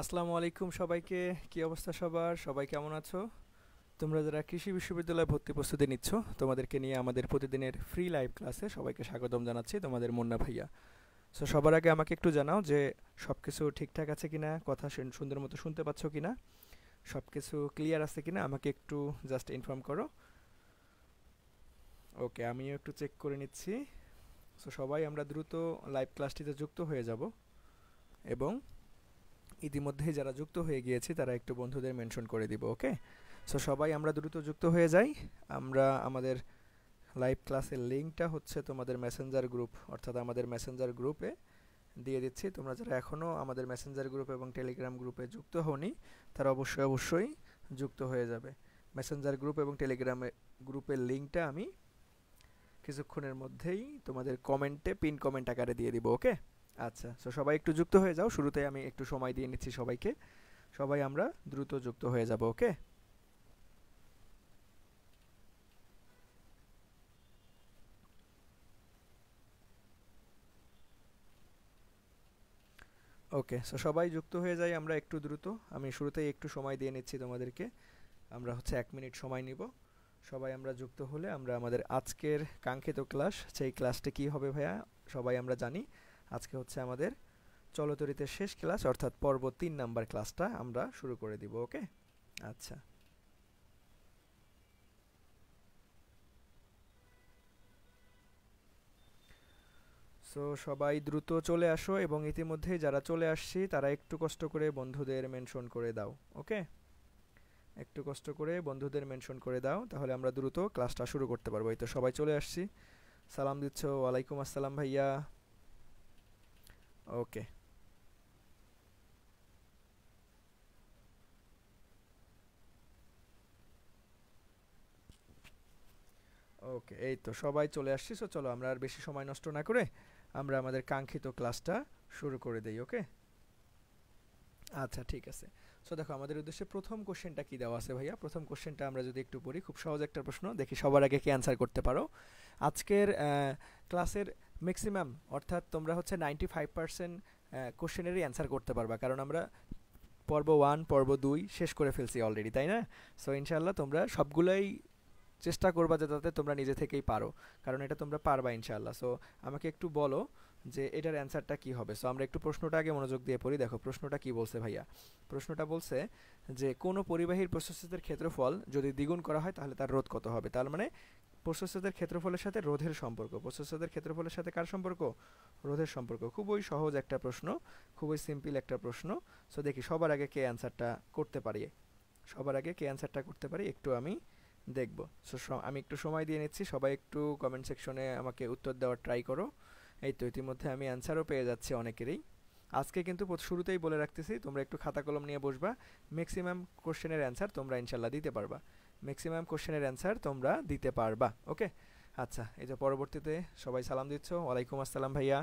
আসসালামু আলাইকুম সবাইকে। কি অবস্থা সবার? সবাই কেমন আছো? তোমরা যারা কৃষি বিশ্ববিদ্যালয়ে ভর্তি প্রস্তুতি নিচ্ছ, তোমাদেরকে নিয়ে আমাদের প্রতিদিনের ফ্রি লাইভ ক্লাসে সবাইকে স্বাগতম জানাচ্ছি। তোমাদের মুন্না ভাইয়া। সো সবার আগে আমাকে একটু জানাও যে সব কিছু ঠিকঠাক আছে কিনা, কথা সুন্দর মতো শুনতে পাচ্ছ কিনা, সব কিছু ক্লিয়ার আছে কিনা আমাকে একটু জাস্ট ইনফর্ম করো। ওকে, আমিও একটু চেক করে নিচ্ছি। সো সবাই আমরা দ্রুত লাইভ ক্লাসটিতে যুক্ত হয়ে যাব, এবং ইতিমধ্যেই যারা যুক্ত হয়ে গিয়েছি তারা একটু বন্ধুদের মেনশন করে দিব। ওকে, সো সবাই আমরা দ্রুত যুক্ত হয়ে যাই। আমরা আমাদের লাইভ ক্লাসের লিঙ্কটা হচ্ছে তোমাদের মেসেঞ্জার গ্রুপ, অর্থাৎ আমাদের মেসেঞ্জার গ্রুপে দিয়ে দিচ্ছি। তোমরা যারা এখনও আমাদের মেসেঞ্জার গ্রুপ এবং টেলিগ্রাম গ্রুপে যুক্ত হওনি, তারা অবশ্যই যুক্ত হয়ে যাবে। মেসেঞ্জার গ্রুপ এবং টেলিগ্রামে গ্রুপের লিঙ্কটা আমি কিছুক্ষণের মধ্যেই তোমাদের কমেন্টে পিন কমেন্ট আকারে দিয়ে দিব। ওকে, আচ্ছা, সো সবাই একটু যুক্ত হয়ে যাও। শুরুতে আমি একটু সময় দিয়ে নিচ্ছি সবাইকে। সবাই আমরা দ্রুত যুক্ত হয়ে যাব। ওকে, ওকে, সো সবাই যুক্ত হয়ে যাই আমরা একটু দ্রুত। আমি শুরুতেই একটু সময় দিয়ে নিচ্ছি তোমাদেরকে। আমরা হচ্ছে 1 মিনিট সময় নিব। সবাই আমরা যুক্ত হলে আমরা আমাদের আজকের কাঙ্ক্ষিত ক্লাস, সেই ক্লাসটা কি হবে ভাইয়া সবাই আমরা জানি। আজকে হচ্ছে আমাদের চলতরিতের শেষ ক্লাস, অর্থাৎ পর্ব 3 নাম্বার ক্লাসটা আমরা শুরু করে দিব। ওকে, আচ্ছা, সো সবাই দ্রুত চলে আসো, এবং ইতিমধ্যে যারা চলে আসছি তারা একটু কষ্ট করে বন্ধুদের মেনশন করে দাও। ওকে, একটু কষ্ট করে বন্ধুদের মেনশন করে দাও, তাহলে আমরা দ্রুত ক্লাসটা শুরু করতে পারবো। এই তো সবাই চলে আসছি। সালাম দিচ্ছ, ওয়ালাইকুম আসসালাম ভাইয়া। ওকে, ওকে, এই তো সবাই চলে আসছি। সো চলো আমরা আর বেশি সময় নষ্ট না করে আমরা আমাদের কাঙ্ক্ষিত ক্লাসটা শুরু করে দেই। ওকে, আচ্ছা, ঠিক আছে। সো দেখো আমাদের উদ্দেশ্যে প্রথম কোশ্চেনটা কি দেওয়া আছে ভাইয়া। প্রথম কোশ্চেনটা আমরা যদি একটু পড়ি, খুব সহজ একটা প্রশ্ন, দেখি সবার আগে কি অ্যান্সার করতে পারো। আজকের ক্লাসের ম্যাক্সিমাম, অর্থাৎ তোমরা হচ্ছে 95% কোশ্চেনেরই অ্যান্সার করতে পারবা, কারণ আমরা পর্ব 1 পর্ব 2 শেষ করে ফেলছি অলরেডি, তাই না? সো ইনশাল্লাহ তোমরা সবগুলোই চেষ্টা করবা যে যাতে তোমরা নিজে থেকেই পারো, কারণ এটা তোমরা পারবা ইনশাআল্লাহ। সো আমাকে একটু বলো যে এটার অ্যান্সারটা কি হবে। সো আমরা একটু প্রশ্নটা আগে মনোযোগ দিয়ে পড়ি। দেখো প্রশ্নটা কি বলছে ভাইয়া। প্রশ্নটা বলছে যে কোনো পরিবাহীর প্রস্থচ্ছেদের ক্ষেত্রফল যদি দ্বিগুণ করা হয় তাহলে তার রোধ কত হবে। তার মানে প্রস্থচ্ছেদের ক্ষেত্রফলের সাথে রোধের সম্পর্ক, প্রস্থচ্ছেদের ক্ষেত্রফলের সাথে কার সম্পর্ক? রোধের সম্পর্ক। খুবই সহজ একটা প্রশ্ন, খুবই সিম্পল একটা প্রশ্ন। সো দেখি সবার আগে কে অ্যান্সারটা করতে পারি, সবার আগে কে অ্যান্সারটা করতে পারি একটু আমি দেখব। সো আমি একটু সময় দিয়ে নিচ্ছি, সবাই একটু কমেন্ট সেকশনে আমাকে উত্তর দেওয়ার ট্রাই করো। এই তো ইতিমধ্যে আমি অ্যান্সারও পেয়ে যাচ্ছি অনেকেরই। আজকে কিন্তু শুরুতেই বলে রাখতেছি, তোমরা একটু খাতা কলম নিয়ে বসবা। ম্যাক্সিমাম কোশ্চেনের অ্যান্সার তোমরা ইনশাল্লাহ দিতে পারবা, ম্যাক্সিমাম কোশ্চেনের অ্যান্সার তোমরা দিতে পারবা। ওকে, আচ্ছা, এই যে পরবর্তীতে সবাই সালাম দিচ্ছ, ওয়ালাইকুম আসসালাম ভাইয়া।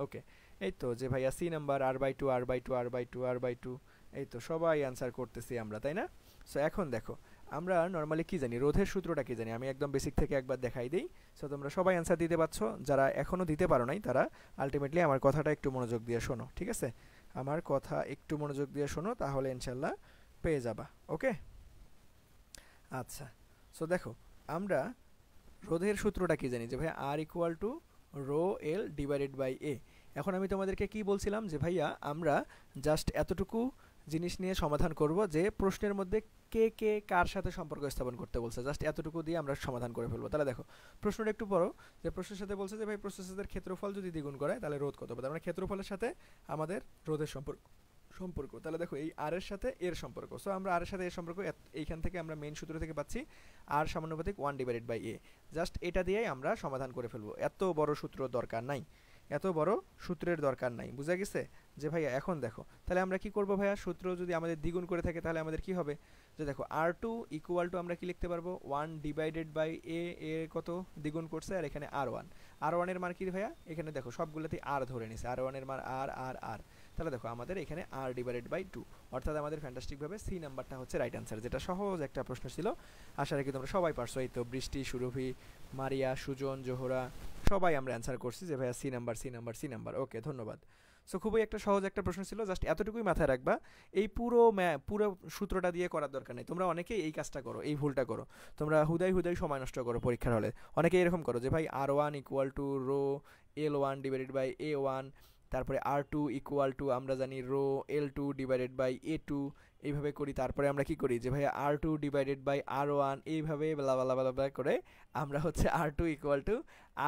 ওকে, এই তো যে ভাইয়া C number r/2 r/2 r/2 r/2, এই তো সবাই অ্যান্সার করতেছি আমরা, তাই না? সো এখন দেখো আমরা নর্মালি কি জানি, রোধের সূত্রটা কি জানি, আমি একদম বেসিক থেকে একবার দেখাই দিই। সো তোমরা সবাই অ্যান্সার দিতে পারছো, যারা এখনও দিতে পারো নাই তারা আলটিমেটলি আমার কথাটা একটু মনোযোগ দিয়ে শোনো, ঠিক আছে? আমার কথা একটু মনোযোগ দিয়ে শোনো, তাহলে ইনশাল্লাহ পেয়ে যাবা। ওকে, আচ্ছা, সো দেখো আমরা রোধের সূত্রটা কি জানি, যে ভাই R = ρL/A। এখন আমি তোমাদেরকে কি বলছিলাম যে ভাইয়া আমরা জাস্ট এতটুকু জিনিস নিয়ে সমাধান করব যে প্রশ্নের মধ্যে কে কে কার সাথে সম্পর্ক স্থাপন করতে বলছে, জাস্ট এতটুকু দিয়ে আমরা সমাধান করে ফেলবো। তাহলে দেখো প্রশ্নটা একটু পড়ো, যে প্রশ্নের সাথে বলছে যে ভাই প্রস্থচ্ছেদের ক্ষেত্রফল যদি দ্বিগুণ করে তাহলে রোধ কত হবে। তার মানে ক্ষেত্রফলের সাথে আমাদের রোধের সম্পর্ক। তাহলে দেখো এই আর এর সাথে এর সম্পর্ক। সো আমরা আর এর সাথে এর সম্পর্ক এইখান থেকে আমরা মেইন সূত্র থেকে পাচ্ছি আর সমানুপাতিক 1/a। জাস্ট এটা দিয়েই আমরা সমাধান করে ফেলবো, এত বড় সূত্র দরকার নাই, এত বড় সূত্রের দরকার নাই। বুঝা গেছে? যে ভাইয়া এখন দেখো তাহলে আমরা কি করব ভাইয়া, সূত্র যদি আমাদের দ্বিগুণ করে থাকে তাহলে আমাদের কি হবে, যে দেখো R2 = আমরা কি লিখতে পারবো 1/a। এ কত দ্বিগুণ করছে, আর এখানে R1 এর মান কি ভাইয়া, এখানে দেখো সবগুলোতেই আর ধরে নিছে, R1 এর মান আর। তাহলে দেখো আমাদের এখানে R/2, অর্থাৎ আমাদের ফ্যান্টাস্টিকভাবে সি নাম্বারটা হচ্ছে রাইট অ্যান্সার, যেটা সহজ একটা প্রশ্ন ছিল। আশা রাখি তোমরা সবাই পারছো। এই তো বৃষ্টি, সুরভি, মারিয়া, সুজন, জোহরা, সবাই আমরা অ্যান্সার করছি যে ভাইয়া সি নাম্বার। ওকে, ধন্যবাদ। সো খুবই একটা সহজ একটা প্রশ্ন ছিল, জাস্ট এতটুকুই মাথায় রাখবা, এই পুরো সূত্রটা দিয়ে করার দরকার নেই। তোমরা অনেকেই এই কাজটা করো, এই ভুলটা করো, তোমরা হুদাই হুদাই সময় নষ্ট করো পরীক্ষার হলে। অনেকে এরকম করো যে ভাই R1 equal to rho L1 divided by A1, তারপরে R2 ইকুয়াল টু আমরা জানি rho L2 divided by A2, এইভাবে করি। তারপরে আমরা কি করি যে ভাই R2 ডিভাইডেড বাই R1, এইভাবে বলা বলা বলা বলা করে আমরা হচ্ছে R2 equal to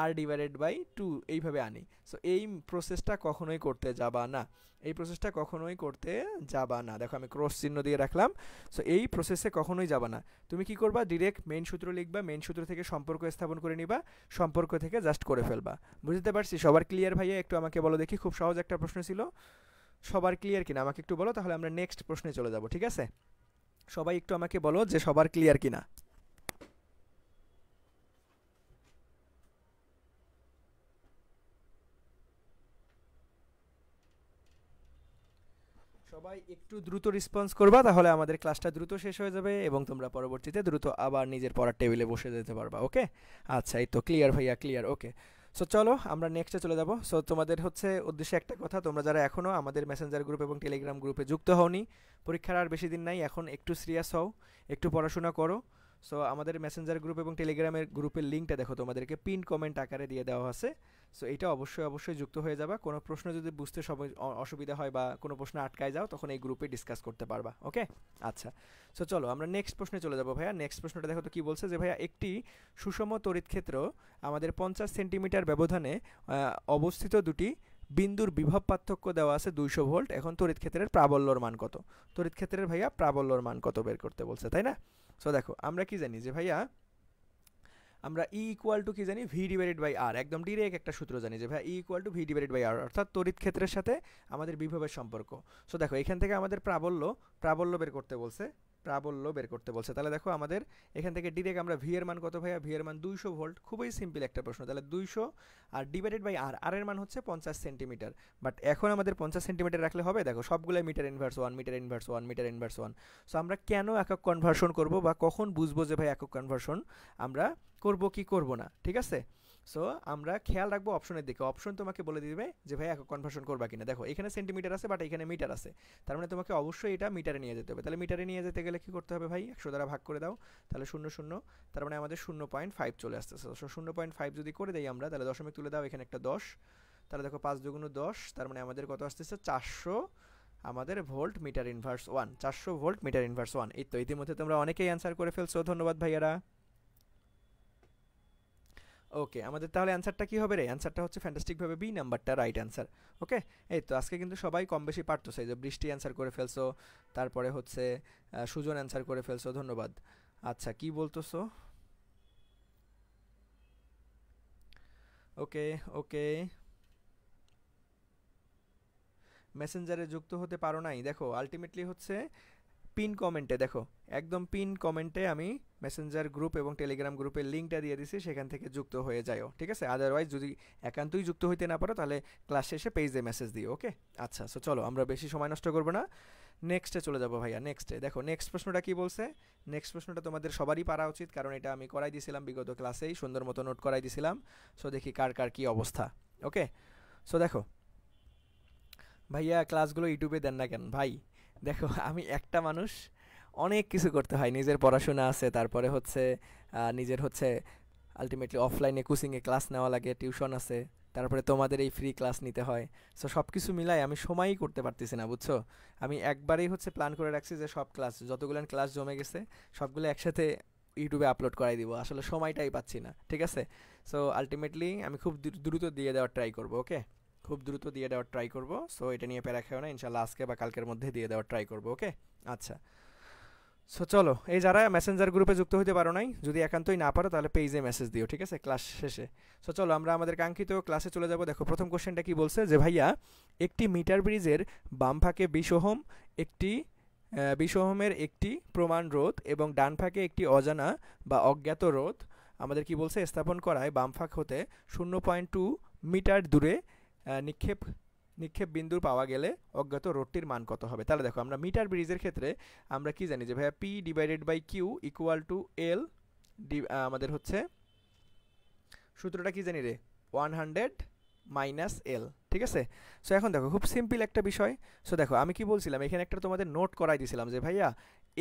R divided by 2 এইভাবে আনি। সো এই প্রসেসটা কখনোই করতে যাবা না, এই প্রসেসটা কখনোই করতে যাবা না। দেখো আমি ক্রস চিহ্ন দিয়ে রাখলাম। সো এই প্রসেসে কখনোই যাবা না। তুমি কি করবা, ডিরেক্ট মেইন সূত্র লিখবা, মেইন সূত্র থেকে সম্পর্ক স্থাপন করে নিবা, সম্পর্ক থেকে জাস্ট করে ফেলবা। বুঝতে পারছি? সবার ক্লিয়ার ভাইয়া? একটু আমাকে বলো দেখি, খুব সহজ একটা প্রশ্ন ছিল, সবার ক্লিয়ার কিনা আমাকে একটু বলো, তাহলে আমরা নেক্সট প্রশ্নে চলে যাব। ঠিক আছে, সবাই একটু আমাকে বলো যে সবার ক্লিয়ার কিনা। সবাই একটু দ্রুত রেসপন্স করবা, তাহলে আমাদের ক্লাসটা দ্রুত শেষ হয়ে যাবে এবং তোমরা পরবর্তীতে দ্রুত আবার নিজের পড়ার টেবিলে বসে যেতে পারবা। ওকে, আচ্ছা, এই তো ক্লিয়ার ভাইয়া, ক্লিয়ার। ওকে, সো চলো আমরা নেক্সটে চলে যাব। সো তোমাদের হচ্ছে উদ্দেশ্যে একটা কথা, তোমরা যারা এখনও আমাদের মেসেঞ্জার গ্রুপ এবং টেলিগ্রাম গ্রুপে যুক্ত হওনি, পরীক্ষার আর বেশি দিন নাই, এখন একটু সিরিয়াস হও, একটু পড়াশোনা করো। সো আমাদের মেসেঞ্জার গ্রুপ এবং টেলিগ্রামের গ্রুপের লিঙ্কটা দেখো তোমাদেরকে পিন কমেন্ট আকারে দিয়ে দেওয়া আছে। সো এটা অবশ্যই অবশ্যই যুক্ত হয়ে যাবা। কোনো প্রশ্ন যদি বুঝতে অসুবিধা হয় বা কোনো প্রশ্ন আটকায় যাও, তখন এই গ্রুপে ডিসকাস করতে পারবা। ওকে, আচ্ছা, সো চলো আমরা নেক্সট প্রশ্নে চলে যাবো ভাইয়া। নেক্সট প্রশ্নটা দেখো তো কি বলছে, যে ভাইয়া একটি সুষম তড়িৎ ক্ষেত্র আমাদের 50 সেন্টিমিটার ব্যবধানে অবস্থিত দুটি বিন্দুর বিভব পার্থক্য দেওয়া আছে 200 ভোল্ট। এখন তড়িৎ ক্ষেত্রের প্রাবল্যর মান কত? তড়িৎ ক্ষেত্রের ভাইয়া প্রাবল্যর মান কত বের করতে বলছে, তাই না? সো দেখো আমরা কি জানি যে ভাইয়া, আমরা E ইকুয়াল টু কি জানি, ভি ডিভাইডেড বাই আর, একদম ডিরেক্ট একটা সূত্র জানি যে ভাই E equal to V divided by R, অর্থাৎ তড়িৎ ক্ষেত্রের সাথে আমাদের বিভবের সম্পর্ক। সো দেখো এখান থেকে আমাদের প্রাবল্য বের করতে বলছে, প্রাবল্য বের করতে বলছে। তাহলে দেখো আমাদের এখান থেকে ডিরেক্ট আমরা ভি এর মান কত ভাইয়া, ভি এর মান 200 ভোল্ট, খুবই সিম্পল একটা প্রশ্ন। তাহলে 200 আর ডিভাইডেড বাই আর, আর এর মান হচ্ছে 50 সেন্টিমিটার। বাট এখন আমাদের 50 সেন্টিমিটার রাখলে হবে? দেখো সবগুলো metre inverse 1, metre inverse 1, metre inverse 1। So আমরা কেন একক কনভার্সন করব বা কখন বুঝবো যে ভাই একক কনভার্সন আমরা করব কি করব না, ঠিক আছে? সো আমরা খেয়াল রাখবো অপশনের দিকে, অপশন তোমাকে বলে দিবে যে ভাই একক কনভার্সন করবা কিনা। দেখো এখানে সেন্টিমিটার আছে বাট এখানে মিটার আছে, তার মানে তোমাকে অবশ্যই এটা মিটারে নিয়ে যেতে হবে। তাহলে মিটারে নিয়ে যেতে গেলে কি করতে হবে ভাই, 100 দ্বারা ভাগ করে দাও, তাহলে 0 0, তার মানে আমাদের 0.5 চলে আসতেছে। সো 0.5 যদি করে দেই আমরা, তাহলে দশমিক তুলে দাও, এখানে একটা 10, তাহলে দেখো 5 দুগুণ 10, তার মানে আমাদের কত আসতেছে 400 আমাদের volt metre inverse 1, 400 volt metre inverse 1। এই তো ইতিমধ্যে তোমরা অনেকেই অ্যান্সার করে ফেলছো, ধন্যবাদ ভাইয়ারা। ওকে, আমাদের তাহলে অ্যান্সারটা কি হবে রে? অ্যান্সারটা হচ্ছে ফ্যান্টাস্টিকভাবে বি নাম্বারটা রাইট অ্যান্সার। ওকে, এই তো আজকে কিন্তু সবাই কম বেশি পারতেছে, যে বৃষ্টি অ্যান্সার করে ফেলছো, তারপরে হচ্ছে সুজন অ্যান্সার করে ফেলছো, ধন্যবাদ। আচ্ছা, কি বলতেছো? ওকে, ওকে, মেসেঞ্জারে যুক্ত হতে পারো নাই? দেখো আলটিমেটলি হচ্ছে পিন কমেন্টে, দেখো একদম পিন কমেন্টে আমি মেসেঞ্জার গ্রুপ এবং টেলিগ্রাম গ্রুপের লিঙ্কটা দিয়ে দিছি, সেখান থেকে যুক্ত হয়ে যাও, ঠিক আছে? আদারওয়াইজ যদি একান্তই যুক্ত হইতে না পারো, তাহলে ক্লাস শেষে পেজে মেসেজ দিও। ওকে, আচ্ছা, সো চলো আমরা বেশি সময় নষ্ট করবো না, নেক্সটে চলে যাবো ভাইয়া। নেক্সটে দেখো নেক্সট প্রশ্নটা কি বলছে। নেক্সট প্রশ্নটা তোমাদের সবারই পারা উচিত, কারণ এটা আমি করাই দিয়েছিলাম বিগত ক্লাসেই, সুন্দর মতো নোট করাই দিয়েছিলাম। সো দেখি কার কার কি অবস্থা। ওকে, সো দেখো ভাইয়া ক্লাসগুলো ইউটিউবে দেন না কেন ভাই? দেখো আমি একটা মানুষ, অনেক কিছু করতে হয়, নিজের পড়াশোনা আছে, তারপরে হচ্ছে নিজের হচ্ছে আলটিমেটলি অফলাইনে কোচিংয়ে ক্লাস নেওয়া লাগে, টিউশন আছে, তারপরে তোমাদের এই ফ্রি ক্লাস নিতে হয়। সো সব কিছু মিলাই আমি সময়ই করতে পারতেছি না, বুঝছো? আমি একবারেই হচ্ছে প্ল্যান করে রাখছি যে সব ক্লাস, যতগুলো ক্লাস জমে গেছে সবগুলো একসাথে ইউটিউবে আপলোড করাই দিব, আসলে সময়টাই পাচ্ছি না, ঠিক আছে? সো আলটিমেটলি আমি খুব দ্রুত দিয়ে দেওয়ার ট্রাই করবো। ওকে, খুব দ্রুত দিয়ে দেওয়ার ট্রাই করবো। সো এটা নিয়ে প্যারা খেও না, ইনশাল্লাহ আজকে বা কালকের মধ্যে দিয়ে দেওয়ার ট্রাই করবো। ওকে, আচ্ছা, সো চলো, এই যারা মেসেঞ্জার গ্রুপে যুক্ত হতে পারো নাই, যদি একান্তই না পারো তাহলে পেজে মেসেজ দিও, ঠিক আছে, ক্লাস শেষে। সো চলো আমরা আমাদের কাঙ্ক্ষিত ক্লাসে চলে যাব। দেখো প্রথম কোশ্চেনটা কি বলছে, যে ভাইয়া একটি মিটার ব্রিজের বাম ফাঁকে 20 ওহম একটি 20 ওহমের একটি প্রমাণ রোধ এবং ডান ফাঁকে একটি অজানা বা অজ্ঞাত রোধ আমাদের কি বলছে, স্থাপন করায় বাম ফাঁক হতে 0.2 মিটার দূরে নিক্ষেপ নিক্ষেপ বিন্দু পাওয়া গেলে অজ্ঞাত রোধটির মান কত হবে? তাহলে দেখো আমরা মিটার ব্রিজের ক্ষেত্রে আমরা কি জানি, যে ভাইয়া P divided by Q equal to L, আমাদের হচ্ছে সূত্রটা কি জানি রে, 100 মাইনাস এল, ঠিক ঠিক আছে। সো এখন দেখো খুব সিম্পল একটা বিষয়। সো দেখো আমি কি বলছিলাম, এখানে একটা তোমাদের নোট করাই দিয়েছিলাম যে ভাইয়া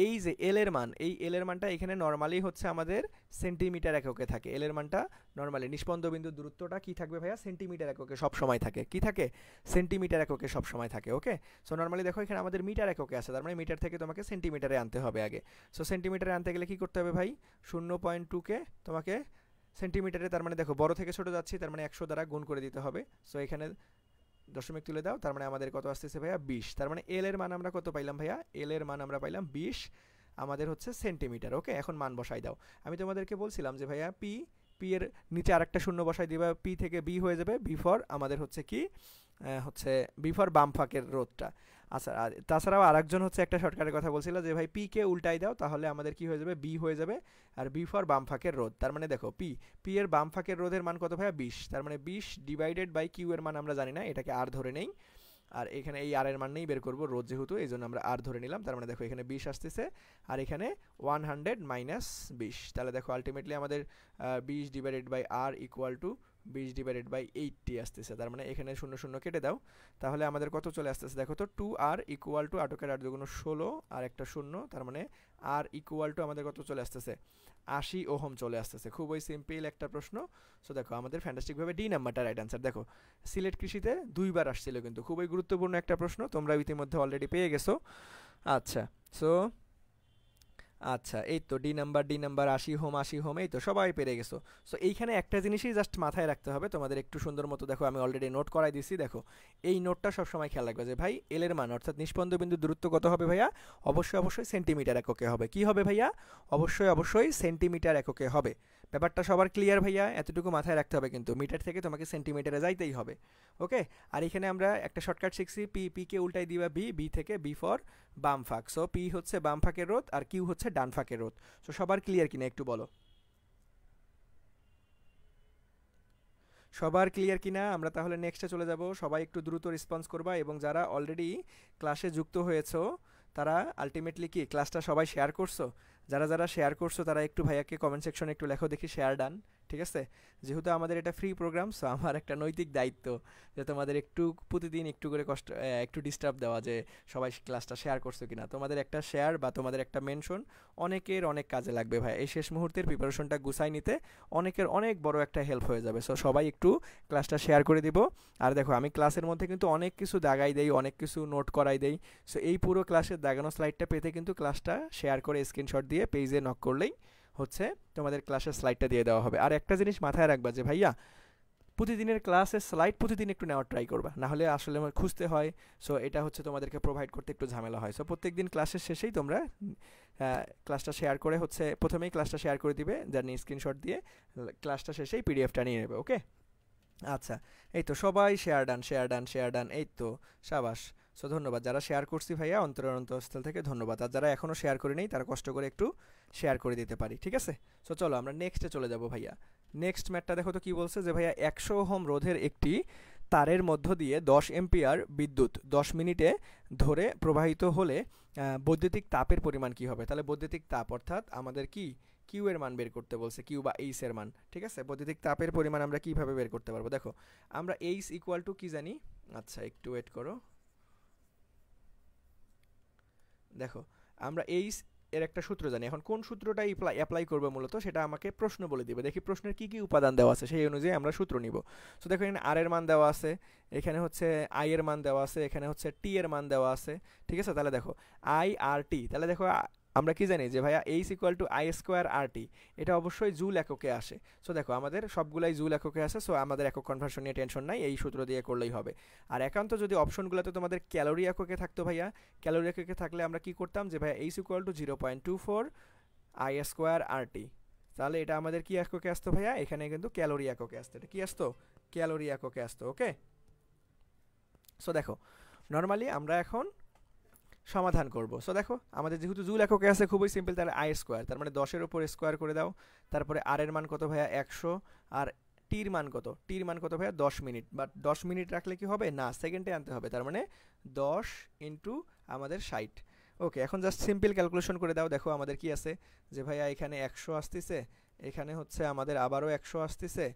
এই যে এল এর মান, এই এল এর মানটা এখানে নর্মালি হচ্ছে আমাদের সেন্টিমিটার এককে থাকে। এল এর মানটা নর্মালি নিষ্পন্দ বিন্দুর দূরত্বটা কি থাকবে ভাইয়া, সেন্টিমিটার এককে সব সময় থাকে। কি থাকে, সেন্টিমিটার এককে সব সময় থাকে। ওকে, সো নর্মালি দেখো এখানে আমাদের মিটার এককে আছে, তার মানে মিটার থেকে তোমাকে সেন্টিমিটারে আনতে হবে আগে। সো সেন্টিমিটারে আনতে গেলে কি করতে হবে ভাই, 0.2কে তোমাকে সেন্টিমিটারে, তার মানে দেখো বড় থেকে ছোট যাচ্ছি, তার মানে 100 দ্বারা গুণ করে দিতে হবে। সো এখানে দশমিক তুলে দাও, তার মানে আমাদের কত আসতেছে ভাইয়া 20। তার মানে এল এর মান আমরা কত পাইলাম ভাইয়া, এল এর মান আমরা পাইলাম 20, আমাদের হচ্ছে সেন্টিমিটার। ওকে, এখন মান বসাই দাও। আমি তোমাদেরকে বলছিলাম যে ভাইয়া পি, পি এর নিচে আরেকটা শূন্য বসাই দিবা, পি থেকে বি হয়ে যাবে, বি ফর আমাদের হচ্ছে কি হচ্ছে বি ফর বাম ফাঁকের রোধটা। আচ্ছা, আর তাছাড়াও আরেকজন হচ্ছে একটা শর্টকাটের কথা বলছিল যে ভাই পি কে উল্টাই দাও, তাহলে আমাদের কি হয়ে যাবে, বি হয়ে যাবে। আর বি ফর বাম ফাঁকের রোধ, তার মানে দেখো পি, পি এর বাম ফাঁকের রোধের মান কত ভাইয়া 20, তার মানে 20 ডিভাইডেড বাই কিউ এর মান আমরা জানি না, এটাকে আর ধরে নেই। আর এখানে এই আর এর মান নেই বের করবো, রোধ যেহেতু, এই জন্য আমরা আর ধরে নিলাম। তার মানে দেখো এখানে 20 আসতেছে, আর এখানে 100 মাইনাস 20। তাহলে দেখো আলটিমেটলি আমাদের 20 divided by R equal to 20 divided by 80 আসতেছে। তার মানে এখানে শূন্য শূন্য কেটে দাও, তাহলে আমাদের কত চলে আসতেছে দেখো তো, 2r ইকুয়াল টু 8 8 2 16 আর একটা শূন্য, তার মানে আর ইকুয়াল টু আমাদের কত চলে আসতেছে, 80 ওহম চলে আসতেছে। খুবই সিম্পল একটা প্রশ্ন। সো দেখো আমাদের ফ্যান্টাস্টিকভাবে ডি নাম্বারটা রাইট আনসার। দেখো সিলেট কৃষিতে 2বার আসছিল, কিন্তু খুবই গুরুত্বপূর্ণ একটা প্রশ্ন, তোমরা ইতিমধ্যে অলরেডি পেয়ে গেছো। আচ্ছা, সো আচ্ছা এই তো D number, D number 80 home, এই তো সবাই পেরে গেছো। সো এইখানে একটা জিনিসই জাস্ট মাথায় রাখতে হবে তোমাদের একটু সুন্দর মতো, দেখো আমি অলরেডি নোট করাই দিছি। দেখো এই নোটটা সবসময় খেয়াল রাখবে যে ভাই এল এর মান অর্থাৎ নিষ্পন্দ বিন্দু দূরত্ব কত হবে ভাইয়া, অবশ্যই অবশ্যই সেন্টিমিটার এককে হবে। কি হবে ভাইয়া, অবশ্যই অবশ্যই সেন্টিমিটার এককে হবে। ব্যাপারটা সবার ক্লিয়ার ভাইয়া, এতটুকু মাথায় রাখতে হবে, কিন্তু মিটার থেকে তোমাকে সেন্টিমিটারে যাইতেই হবে। ওকে, আর এখানে আমরা একটা শর্টকাট শিখছি, পি, পি কে উল্টাই দিবা বি, বি থেকে বি ফর বাম ফাঁক। সো পি হচ্ছে বাম ফাঁকের রোধ আর কিউ হচ্ছে ডান ফাঁকের রোধ। সো সবার ক্লিয়ার কিনা একটু বলো, সবার ক্লিয়ার কিনা? আমরা তাহলে নেক্সটে চলে যাব। সবাই একটু দ্রুত রেসপন্স করবা, এবং যারা অলরেডি ক্লাসে যুক্ত হয়েছো তারা আলটিমেটলি কি ক্লাসটা সবাই শেয়ার করছো? যারা যারা শেয়ার করছো তারা একটু ভাইয়াকে কমেন্ট সেকশনে একটু লেখো দেখি শেয়ার ডান। ঠিক আছে, যেহেতু আমাদের এটা ফ্রি প্রোগ্রাম, সো আমার একটা নৈতিক দায়িত্ব যে তোমাদের একটু প্রতিদিন একটু করে কষ্ট একটু ডিস্টার্ব দেওয়া, যে সবাই ক্লাসটা শেয়ার করছো কিনা। তোমাদের একটা শেয়ার বা তোমাদের একটা মেনশন অনেকের অনেক কাজে লাগবে ভাই, এই শেষ মুহূর্তের প্রিপারেশনটা গুছাই নিতে অনেকের অনেক বড় একটা হেল্প হয়ে যাবে। সো সবাই একটু ক্লাসটা শেয়ার করে দিব। আর দেখো আমি ক্লাসের মধ্যে কিন্তু অনেক কিছু দাগাই দেই, অনেক কিছু নোট করাই দেই। সো এই পুরো ক্লাসের দাগানো স্লাইডটা পেতে কিন্তু ক্লাসটা শেয়ার করে স্ক্রিনশট দিয়ে পেজে নক করলেই হচ্ছে তোমাদের ক্লাসের স্লাইডটা দিয়ে দেওয়া হবে। আর একটা জিনিস মাথায় রাখবা যে ভাইয়া প্রতিদিনের ক্লাসের স্লাইড প্রতিদিন একটু নেওয়ার ট্রাই করবা, না হলে আসলে আমার খুঁজতে হয়। সো এটা হচ্ছে তোমাদেরকে প্রোভাইড করতে একটু ঝামেলা হয়। সো প্রত্যেকদিন ক্লাসের শেষেই তোমরা ক্লাসটা শেয়ার করে হচ্ছে প্রথমেই ক্লাসটা শেয়ার করে দিবে, জানি স্ক্রিনশট দিয়ে ক্লাসটা শেষেই পিডিএফটা নিয়ে নেবে। ওকে, আচ্ছা এই তো সবাই share done, share done, share done, এই তো সাবাস। সো ধন্যবাদ যারা শেয়ার করছি ভাইয়া, অন্তরের অন্তঃস্থল থেকে ধন্যবাদ। আর যারা এখনও শেয়ার করে নেই তারা কষ্ট করে একটু শেয়ার করে দিতে পারি, ঠিক আছে। সো চলো আমরা নেক্সটে চলে যাব ভাইয়া। নেক্সট ম্যাটটা দেখো তো কি বলছে, যে ভাইয়া 100 ওহম রোধের একটি তারের মধ্য দিয়ে 10 এম্পিয়ার বিদ্যুৎ 10 মিনিটে ধরে প্রবাহিত হলে বৈদ্যুতিক তাপের পরিমাণ কি হবে। তাহলে বৈদ্যুতিক তাপ অর্থাৎ আমাদের কি কিউ এর মান বের করতে বলছে, কিউ বা এইচ এর মান। ঠিক আছে, বৈদ্যুতিক তাপের পরিমাণ আমরা কিভাবে বের করতে পারবো, দেখো আমরা এইচ ইকুয়াল টু কি জানি। আচ্ছা একটু ওয়েট করো, দেখো আমরা এইচ এর একটা সূত্র জানি। এখন কোন সূত্রটা অ্যাপ্লাই করবো মূলত সেটা আমাকে প্রশ্ন বলে দিবে। দেখি প্রশ্নের কি কি উপাদান দেওয়া আছে, সেই অনুযায়ী আমরা সূত্র নিব। সো দেখো এখানে আর এর মান দেওয়া আছে, এখানে হচ্ছে আই এর মান দেওয়া আছে, এখানে হচ্ছে টি এর মান দেওয়া আছে। ঠিক আছে, তাহলে দেখো আই আর টি, তাহলে দেখো আমরা কি জানি যে ভাইয়া H equal to I square R T, এটা অবশ্যই জুল এককে আসে। সো দেখো আমাদের সবগুলাই জুল এককে আসে, সো আমাদের একক কনভার্সন নিয়ে টেনশন নাই, এই সূত্র দিয়ে করলেই হবে। আর একান্ত যদি অপশনগুলোতে তোমাদের ক্যালোরি এককে থাকতো ভাইয়া, ক্যালোরি এককে থাকলে আমরা কি করতাম যে ভাইয়া H equal to 0.24 I square R T, তাহলে এটা আমাদের কি এককে আসতো ভাইয়া, এখানে কিন্তু ক্যালোরি এককে আসতো। এটা কি আসতো, ক্যালোরি এককে আসতো। ওকে, সো দেখো নর্মালি আমরা এখন সমাধান করব। সো দেখো আমাদের যেহেতু জুল এককে আছে খুবই সিম্পল, তাহলে আই স্কোয়ার, তার মানে 10-এর উপর স্কোয়ার করে দাও। তারপরে আর এর মান কত ভাইয়া 100, আর টির মান কত, টির মান কত ভাইয়া 10 মিনিট, বাট 10 মিনিট রাখলে কি হবে না, সেকেন্ডে আনতে হবে, তার মানে 10 ইন্টু আমাদের 60। ওকে, এখন জাস্ট সিম্পল ক্যালকুলেশন করে দাও। দেখো আমাদের কি আছে যে ভাইয়া এখানে 100 আসতেছে, এখানে হচ্ছে আমাদের আবারও 100 আসতেছে,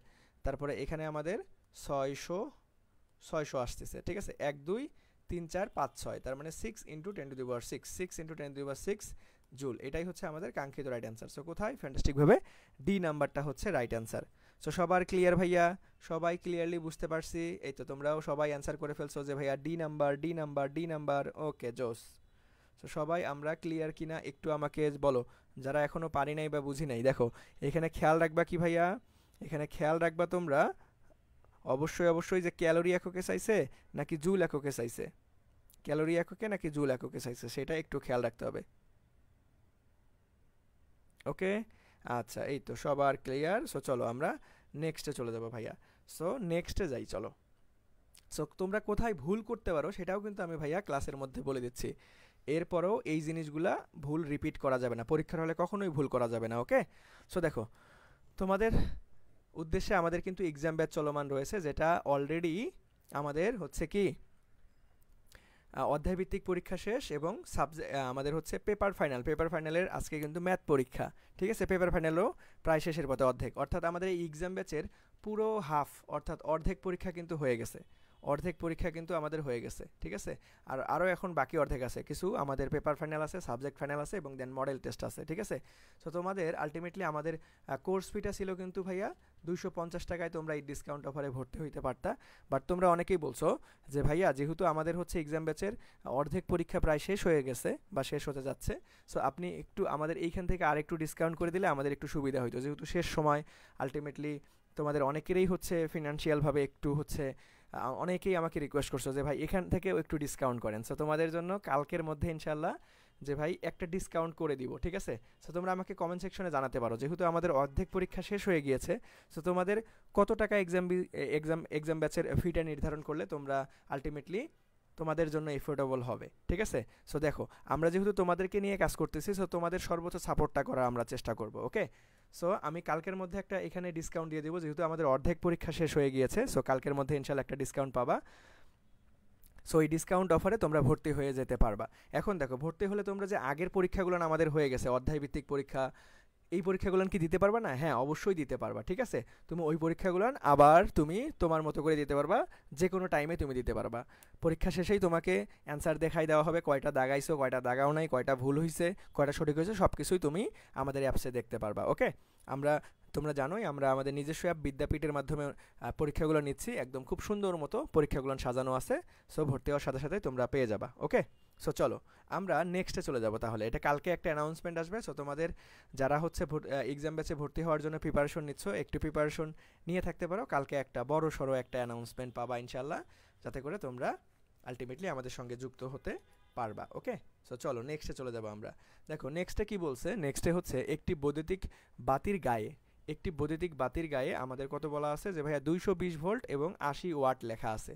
তারপরে এখানে আমাদের 600 600 আসতেছে, ঠিক আছে। 1 2 3 4 5 6, তার মানে 6 ইন্টু 10⁶, 6 ইন্টু 10⁶ জুল। এটাই হচ্ছে আমাদের কাঙ্ক্ষিত রাইট অ্যান্সার। সো কোথায়? ফ্যান্টাস্টিকভাবে ডি নাম্বারটা হচ্ছে রাইট অ্যান্সার। সো সবার ক্লিয়ার ভাইয়া? সবাই ক্লিয়ারলি বুঝতে পারছি? এই তো তোমরাও সবাই অ্যান্সার করে ফেলছো যে ভাইয়া D number, D number, D number. Okay, জোস। সো সবাই আমরা ক্লিয়ার কিনা একটু আমাকে বলো, যারা এখনও পারি নাই বা বুঝি নাই। দেখো এখানে খেয়াল রাখবা কি ভাইয়া, এখানে খেয়াল রাখবা তোমরা অবশ্যই অবশ্যই যে ক্যালোরি এককে চাইছে নাকি জুল এককে চাইছে, ক্যালোরি এককে নাকি জুল এককে চাইছে, সেটা একটু খেয়াল রাখতে হবে। ওকে, আচ্ছা, এই তো সবার ক্লিয়ার। সো চলো আমরা নেক্সটে চলে যাবো ভাইয়া। সো নেক্সটে যাই, চলো। সো তোমরা কোথায় ভুল করতে পারো সেটাও কিন্তু আমি ভাইয়া ক্লাসের মধ্যে বলে দিচ্ছি। এরপরেও এই জিনিসগুলা ভুল রিপিট করা যাবে না, পরীক্ষার হলে কখনোই ভুল করা যাবে না। ওকে, সো দেখো তোমাদের উদ্দেশ্যে আমাদের কিন্তু এক্সাম ব্যাচ চলমান রয়েছে, যেটা অলরেডি আমাদের হচ্ছে কি অধ্যায়ভিত্তিক পরীক্ষা শেষ এবং আমাদের হচ্ছে পেপার ফাইনাল, পেপার ফাইনালের আজকে কিন্তু ম্যাথ পরীক্ষা, ঠিক আছে। পেপার ফাইনালও প্রায় শেষের পথে, অর্ধেক, অর্থাৎ আমাদের এই এক্সাম ব্যাচের পুরো হাফ অর্থাৎ অর্ধেক পরীক্ষা কিন্তু হয়ে গেছে, অর্ধেক পরীক্ষা কিন্তু আমাদের হয়ে গেছে, ঠিক আছে। আর আরও এখন বাকি অর্ধেক আছে, কিছু আমাদের পেপার ফাইনাল আছে, সাবজেক্ট ফাইনাল আছে এবং দেন মডেল টেস্ট আছে, ঠিক আছে। সো তোমাদের আলটিমেটলি আমাদের কোর্স ফিটা ছিল কিন্তু ভাইয়া 250 টাকায় তোমরা এই ডিসকাউন্ট অফারে ভর্তি হইতে পারতা। বাট তোমরা অনেকেই বলছো যে ভাইয়া যেহেতু আমাদের হচ্ছে এক্সাম ব্যাচের অর্ধেক পরীক্ষা প্রায় শেষ হয়ে গেছে বা শেষ হতে যাচ্ছে, সো আপনি একটু আমাদের এইখান থেকে আর একটু ডিসকাউন্ট করে দিলে আমাদের একটু সুবিধা হইতো, যেহেতু শেষ সময় আলটিমেটলি তোমাদের অনেকেরই হচ্ছে ফিনান্সিয়ালভাবে একটু হচ্ছে অনেকেই আমাকে রিকোয়েস্ট করছো যে ভাই এখান থেকেও একটু ডিসকাউন্ট করেন। সো তোমাদের জন্য কালকের মধ্যে ইনশাল্লাহ যে ভাই একটা ডিসকাউন্ট করে দিব, ঠিক আছে। সো তোমরা আমাকে কমেন্ট সেকশনে জানাতে পারো, যেহেতু আমাদের অর্ধেক পরীক্ষা শেষ হয়ে গিয়েছে, সো তোমাদের কত টাকা এক্সাম ব্যাচের ফিটা নির্ধারণ করলে তোমরা আলটিমেটলি তোমাদের জন্য এফোর্ডেবল হবে, ঠিক আছে। সো দেখো আমরা যেহেতু তোমাদেরকে নিয়ে কাজ করতেছি, সো তোমাদের সর্বোচ্চ সাপোর্টটা করার আমরা চেষ্টা করব। ওকে, সো আমি কালকের মধ্যে একটা এখানে ডিসকাউন্ট দিয়ে দেবো, যেহেতু আমাদের অর্ধেক পরীক্ষা শেষ হয়ে গিয়েছে। সো কালকের মধ্যে ইনশাল্লাহ একটা ডিসকাউন্ট পাবা। সো এই ডিসকাউন্ট অফারে তোমরা ভর্তি হয়ে যেতে পারবা। এখন দেখো ভর্তি হলে তোমরা যে আগের পরীক্ষাগুলো আমাদের হয়ে গেছে অধ্যায়ভিত্তিক পরীক্ষা, এই পরীক্ষাগুলো কি দিতে পারবা না? হ্যাঁ, অবশ্যই দিতে পারবা, ঠিক আছে। তুমি ওই পরীক্ষাগুলো আবার তুমি তোমার মতো করে দিতে পারবা, যে কোনো টাইমে তুমি দিতে পারবা। পরীক্ষা শেষেই তোমাকে অ্যান্সার দেখাই দেওয়া হবে, কয়টা দাগাইছো, কয়টা দাগাও নাই, কয়টা ভুল হয়েছে, কয়টা সঠিক হয়েছে, সব কিছুই তুমি আমাদের অ্যাপসে দেখতে পারবা। ওকে, আমরা তোমরা জানোই আমরা আমাদের নিজস্ব অ্যাপ বিদ্যাপীঠের মাধ্যমে পরীক্ষাগুলো নিচ্ছি, একদম খুব সুন্দর মতো পরীক্ষাগুলো সাজানো আছে। সো ভর্তি হওয়ার সাথে সাথে তোমরা পেয়ে যাবা। ওকে, সো চলো আমরা নেক্সটে চলে যাব তাহলে। এটা কালকে একটা অ্যানাউন্সমেন্ট আসবে। সো তোমাদের যারা হচ্ছে এক্সাম ব্যাচে ভর্তি হওয়ার জন্য প্রিপারেশন নিচ্ছ, একটু প্রিপারেশন নিয়ে থাকতে পারো, কালকে একটা বড় সড়ো একটা অ্যানাউন্সমেন্ট পাবা ইনশাল্লাহ, যাতে করে তোমরা আলটিমেটলি আমাদের সঙ্গে যুক্ত হতে পারবা। ওকে, সো চলো নেক্সটে চলে যাবো আমরা। দেখো নেক্সটে কি বলছে, নেক্সটে হচ্ছে একটি বৈদ্যুতিক বাতির গায়ে, একটি বৈদ্যুতিক বাতির গায়ে আমাদের কত বলা আছে যে ভাইয়া 220 ভোল্ট এবং 80 ওয়াট লেখা আছে,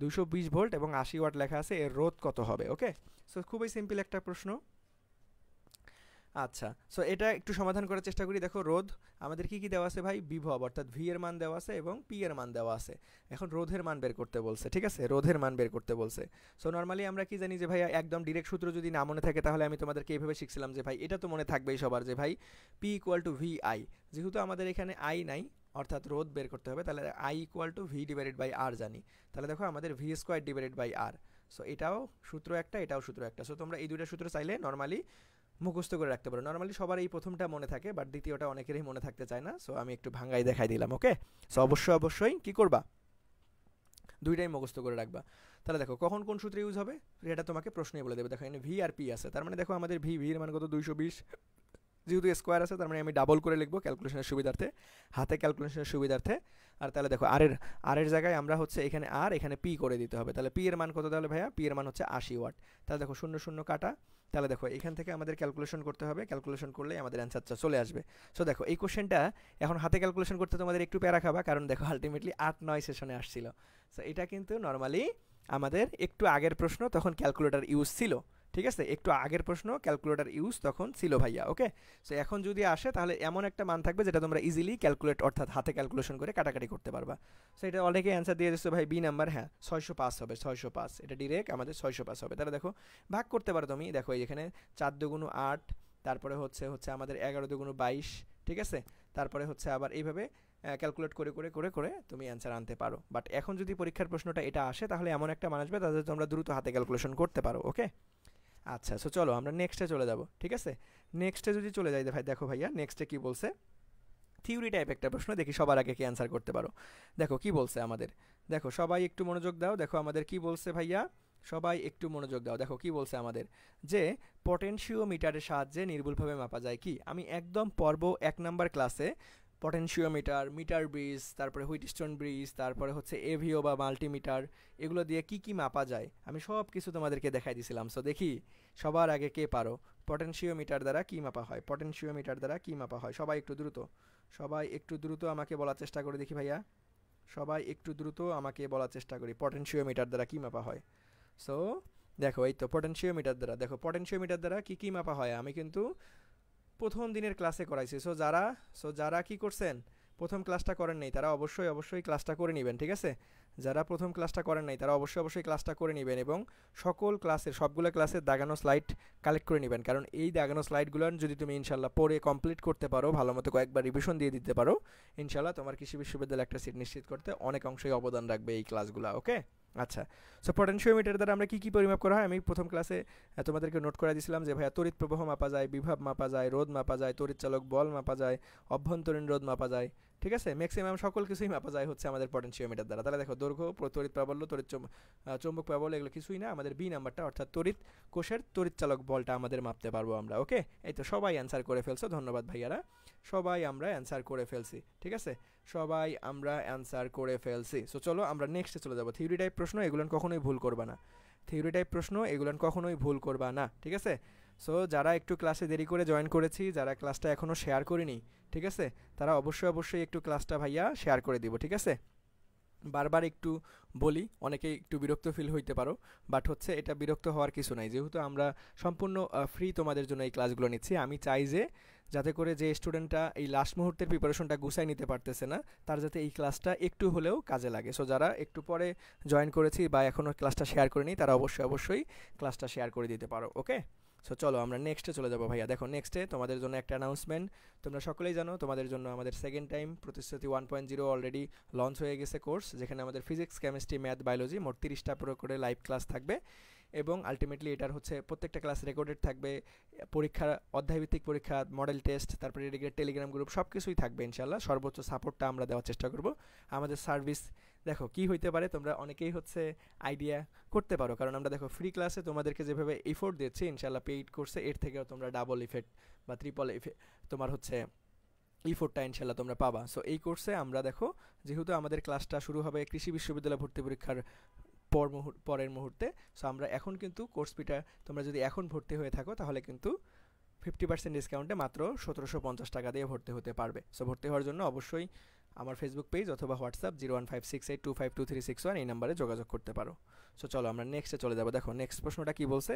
220 ভোল্ট এবং 80 ওয়াট লেখা আছে, এর রোধ কত হবে? ওকে, সো খুবই সিম্পল একটা প্রশ্ন। আচ্ছা, সো এটা একটু সমাধান করার চেষ্টা করি। দেখো রোধ আমাদের কি কি দেওয়া আছে ভাই? বিভব অর্থাৎ ভি এর মান দেওয়া আছে এবং পি এর মান দেওয়া আছে। এখন রোধের মান বের করতে বলছে, ঠিক আছে, রোধের মান বের করতে বলছে। সো নর্মালি আমরা কি জানি যে ভাই একদম ডিরেক্ট সূত্র যদি না মনে থাকে, তাহলে আমি তোমাদেরকে এইভাবে শিখছিলাম যে ভাই এটা তো মনে থাকবেই সবার, যে ভাই P equal to V I. যেহেতু আমাদের এখানে আই নাই, অর্থাৎ রোধ বের করতে হবে, তাহলে I equal to V divided by R জানি, তাহলে দেখো আমাদের V square divided by R. So এটাও সূত্র একটা, এটাও সূত্র একটা। সো তোমরা এই দুইটা সূত্র চাইলে নর্মালি মুখস্থ করে রাখতে পারো। নর্মালি সবার এই প্রথমটা মনে থাকে, বাট দ্বিতীয়টা অনেকেরই মনে থাকতে চায় না। সো আমি একটু ভাঙ্গাই দেখাই দিলাম। ওকে, সো অবশ্যই অবশ্যই কি করবা, দুইটাই মুখস্থ করে রাখবা। তাহলে দেখো কখন কোন সূত্র ইউজ হবে এটা তোমাকে প্রশ্নই বলে দেবে। দেখো এখানে ভি আর পি আছে, তার মানে দেখো আমাদের ভি এর মান কত? 220, যেহেতু স্কোয়ার আছে তার মানে আমি ডাবল করে লিখবো ক্যালকুলেশনের সুবিধার্থে, হাতে ক্যালকুলেশনের সুবিধার্থে। আর তাহলে দেখো আর এর জায়গায় আমরা হচ্ছে এখানে আর এখানে পি করে দিতে হবে। তাহলে পি এর মান কত? তাহলে ভাইয়া পি এর মান হচ্ছে 80 ওয়াট। তাহলে দেখো শূন্য শূন্য কাটা, তাহলে দেখো এখান থেকে আমাদের ক্যালকুলেশন করতে হবে, ক্যালকুলেশন করলেই আমাদের অ্যান্সারটা চলে আসবে। সো দেখো এই কোশ্চেনটা এখন হাতে ক্যালকুলেশন করতে তোমাদের একটু প্যারা খাবা, কারণ দেখো আলটিমেটলি 8-9 সেশনে আসছিল। সো এটা কিন্তু নর্মালি আমাদের একটু আগের প্রশ্ন, তখন ক্যালকুলেটর ইউজ ছিল, ঠিক আছে, একটু আগের প্রশ্ন ক্যালকুলেটর ইউজ তখন ছিল ভাইয়া। ওকে, সো এখন যদি আসে তাহলে এমন একটা মান থাকবে যেটা তোমরা ইজিলি ক্যালকুলেট অর্থাৎ হাতে ক্যালকুলেশন করে কাটাকাটি করতে পারবা। সো এটা অনেকে অ্যান্সার দিয়ে দিচ্ছে ভাই বি নাম্বার, হ্যাঁ 605 হবে, 605 এটা ডিরেক্ট আমাদের 605 হবে। তাহলে দেখো ভাগ করতে পারো তুমি, দেখো এখানে 4 দুগুণ 8, তারপরে হচ্ছে আমাদের 11 দুগুণ 22, ঠিক আছে, তারপরে হচ্ছে আবার এইভাবে ক্যালকুলেট করে করে করে করে তুমি অ্যান্সার আনতে পারো। বাট এখন যদি পরীক্ষার প্রশ্নটা এটা আসে তাহলে এমন একটা মান আসবে তাদের তোমরা দ্রুত হাতে ক্যালকুলেশন করতে পারো। ওকে, আচ্ছা, সো চলো আমরা নেক্সটে চলে যাব। ঠিক আছে, নেক্সটে যদি চলে যাই ভাই, দেখো ভাইয়া নেক্সটে কি বলছে, থিওরি টাইপ একটা প্রশ্ন, দেখি সবার আগে কি অ্যান্সার করতে পারো। দেখো কি বলছে আমাদের, দেখো সবাই একটু মনোযোগ দাও, দেখো আমাদের কি বলছে ভাইয়া, সবাই একটু মনোযোগ দাও। দেখো কি বলছে আমাদের, যে পটেনশিওমিটারের সাহায্যে নির্ভুলভাবে মাপা যায় কি। আমি একদম পর্ব 1 নাম্বার ক্লাসে পটেনশিওমিটার, মিটার ব্রিজ, তারপরে হুইটস্টোন ব্রিজ, তারপরে হচ্ছে এভিও বা মাল্টিমিটার, এগুলো দিয়ে কি কি মাপা যায় আমি সব কিছু তোমাদেরকে দেখাই দিছিলাম। সো দেখি সবার আগে কে পারো, পটেনশিওমিটার দ্বারা কি মাপা হয়, পটেনশিওমিটার দ্বারা কি মাপা হয়। সবাই একটু দ্রুত, সবাই একটু দ্রুত আমাকে বলার চেষ্টা করে দেখি ভাইয়া, সবাই একটু দ্রুত আমাকে বলার চেষ্টা করি পটেনশিওমিটার দ্বারা কি মাপা হয়। সো দেখো এই তো পটেনশিওমিটার দ্বারা, দেখো পটেনশিওমিটার দ্বারা কি কি মাপা হয় আমি কিন্তু প্রথম দিনের ক্লাসে করাইছি। সো যারা কি করছেন, প্রথম ক্লাসটা করেন নাই তারা অবশ্যই অবশ্যই ক্লাসটা করে নেবেন। ঠিক আছে, যারা প্রথম ক্লাসটা করেন নাই তারা অবশ্যই অবশ্যই ক্লাসটা করে নেবেন এবং সকল ক্লাসের সবগুলো ক্লাসের দাগানো স্লাইড কালেক্ট করে নেবেন। কারণ এই দাগানো স্লাইডগুলো যদি তুমি ইনশাল্লাহ পড়ে কমপ্লিট করতে পারো, ভালো মতো কয়েকবার রিভিশন দিয়ে দিতে পারো, ইনশাল্লাহ তোমার কৃষি বিশ্ববিদ্যালয়ে একটা সিট নিশ্চিত করতে অনেক অংশই অবদান রাখবে এই ক্লাসগুলো। ওকে, আচ্ছা, সো পটেনশিওমিটার দ্বারা আমরা কী কী পরিমাপ করা হয় আমি প্রথম ক্লাসে তোমাদেরকে নোট করে দিয়েছিলাম যে ভাইয়া তড়িৎ প্রবাহ মাপা যায়, বিভব মাপা যায়, রোধ মাপা যায়, তড়িৎচালক বল মাপা যায়, অভ্যন্তরীণ রোধ মাপা যায়। ঠিক আছে, ম্যাক্সিমাম সকল কিছুই মাপা যায় হচ্ছে আমাদের পটেনশিওমিটার দ্বারা। তাহলে দেখো দৈর্ঘ্য, তড়িৎ প্রাবল্য, চৌম্বক প্রাবল্য এগুলো কিছুই না, আমাদের বি নাম্বারটা অর্থাৎ তড়িৎ কোষের তড়িৎচালক বলটা আমাদের মাপতে পারবো আমরা। ওকে, এই তো সবাই অ্যান্সার করে ফেলছো, ধন্যবাদ ভাইয়ারা, সবাই আমরা অ্যান্সার করে ফেলছি। ঠিক আছে, সবাই আমরা অ্যান্সার করে ফেলছি। সো চলো আমরা নেক্সটে চলে যাবো। থিওরি টাইপ প্রশ্ন এগুলো কখনোই ভুল করবা না, থিওরি টাইপ প্রশ্ন এগুলো কখনোই ভুল করবা না। ঠিক আছে, সো যারা একটু ক্লাসে দেরি করে জয়েন করেছি, যারা ক্লাসটা এখনও শেয়ার করিনি, ঠিক আছে, তারা অবশ্যই অবশ্যই একটু ক্লাসটা ভাইয়া শেয়ার করে দিব। ঠিক আছে, বারবার একটু বলি, অনেকেই একটু বিরক্ত ফিল হইতে পারো, বাট হচ্ছে এটা বিরক্ত হওয়ার কিছু নাই, যেহেতু আমরা সম্পূর্ণ ফ্রি তোমাদের জন্য এই ক্লাসগুলো নিচ্ছি। আমি চাই যে যাতে করে যে স্টুডেন্টটা এই লাস্ট মুহূর্তের প্রিপারেশনটা গুছাই নিতে পারতেছে না, তার যাতে এই ক্লাসটা একটু হলেও কাজে লাগে। সো যারা একটু পরে জয়েন করেছি বা এখনও ক্লাসটা শেয়ার করিনি তারা অবশ্যই অবশ্যই ক্লাসটা শেয়ার করে দিতে পারো। ওকে, সো চলো আমরা নেক্সটে চলে যাবো ভাইয়া। দেখো নেক্সটে তোমাদের জন্য একটা অ্যানাউন্সমেন্ট, তোমরা সকলেই জানো তোমাদের জন্য আমাদের সেকেন্ড টাইম প্রতিশ্রুতি 1.0 অলরেডি লঞ্চ হয়ে গেছে কোর্স, যেখানে আমাদের ফিজিক্স, কেমিস্ট্রি, ম্যাথ, বায়োলজি মোট 30টা করে লাইভ ক্লাস থাকবে এবং আলটিমেটলি এটার হচ্ছে প্রত্যেকটা ক্লাস রেকর্ডেড থাকবে, পরীক্ষা, অধ্যায়ভিত্তিক পরীক্ষা, মডেল টেস্ট, তারপরে টেলিগ্রাম গ্রুপ সব কিছুই থাকবে ইনশাল্লাহ। সর্বোচ্চ সাপোর্টটা আমরা দেওয়ার চেষ্টা করব। আমাদের সার্ভিস দেখো কি হইতে পারে, তোমরা অনেকেই হচ্ছে আইডিয়া করতে পারো, কারণ আমরা দেখো ফ্রি ক্লাসে তোমাদেরকে যেভাবে এফোর্ট দিচ্ছি, ইনশাল্লাহ পেইড কোর্সে এর থেকেও তোমরা ডাবল ইফেক্ট বা ট্রিপল ইফেক্ট তোমার হচ্ছে ইফোর্টটা ইনশাল্লাহ তোমরা পাবা। সো এই কোর্সে আমরা দেখো যেহেতু আমাদের ক্লাসটা শুরু হবে কৃষি বিশ্ববিদ্যালয় ভর্তি পরীক্ষার পরের মুহূর্তে, সো আমরা এখন কিন্তু কোর্স ফিটা তোমরা যদি এখন ভর্তি হয়ে থাকো তাহলে কিন্তু 50% ডিসকাউন্টে মাত্র 1750 টাকা দিয়ে ভর্তি হতে পারবে। সো ভর্তি হওয়ার জন্য অবশ্যই আমার ফেসবুক পেজ অথবা হোয়াটসঅ্যাপ 01568252361 এই নাম্বারে যোগাযোগ করতে পারো। সো চলো আমরা নেক্সটে চলে যাবো। দেখো নেক্সট প্রশ্নটা কি বলছে,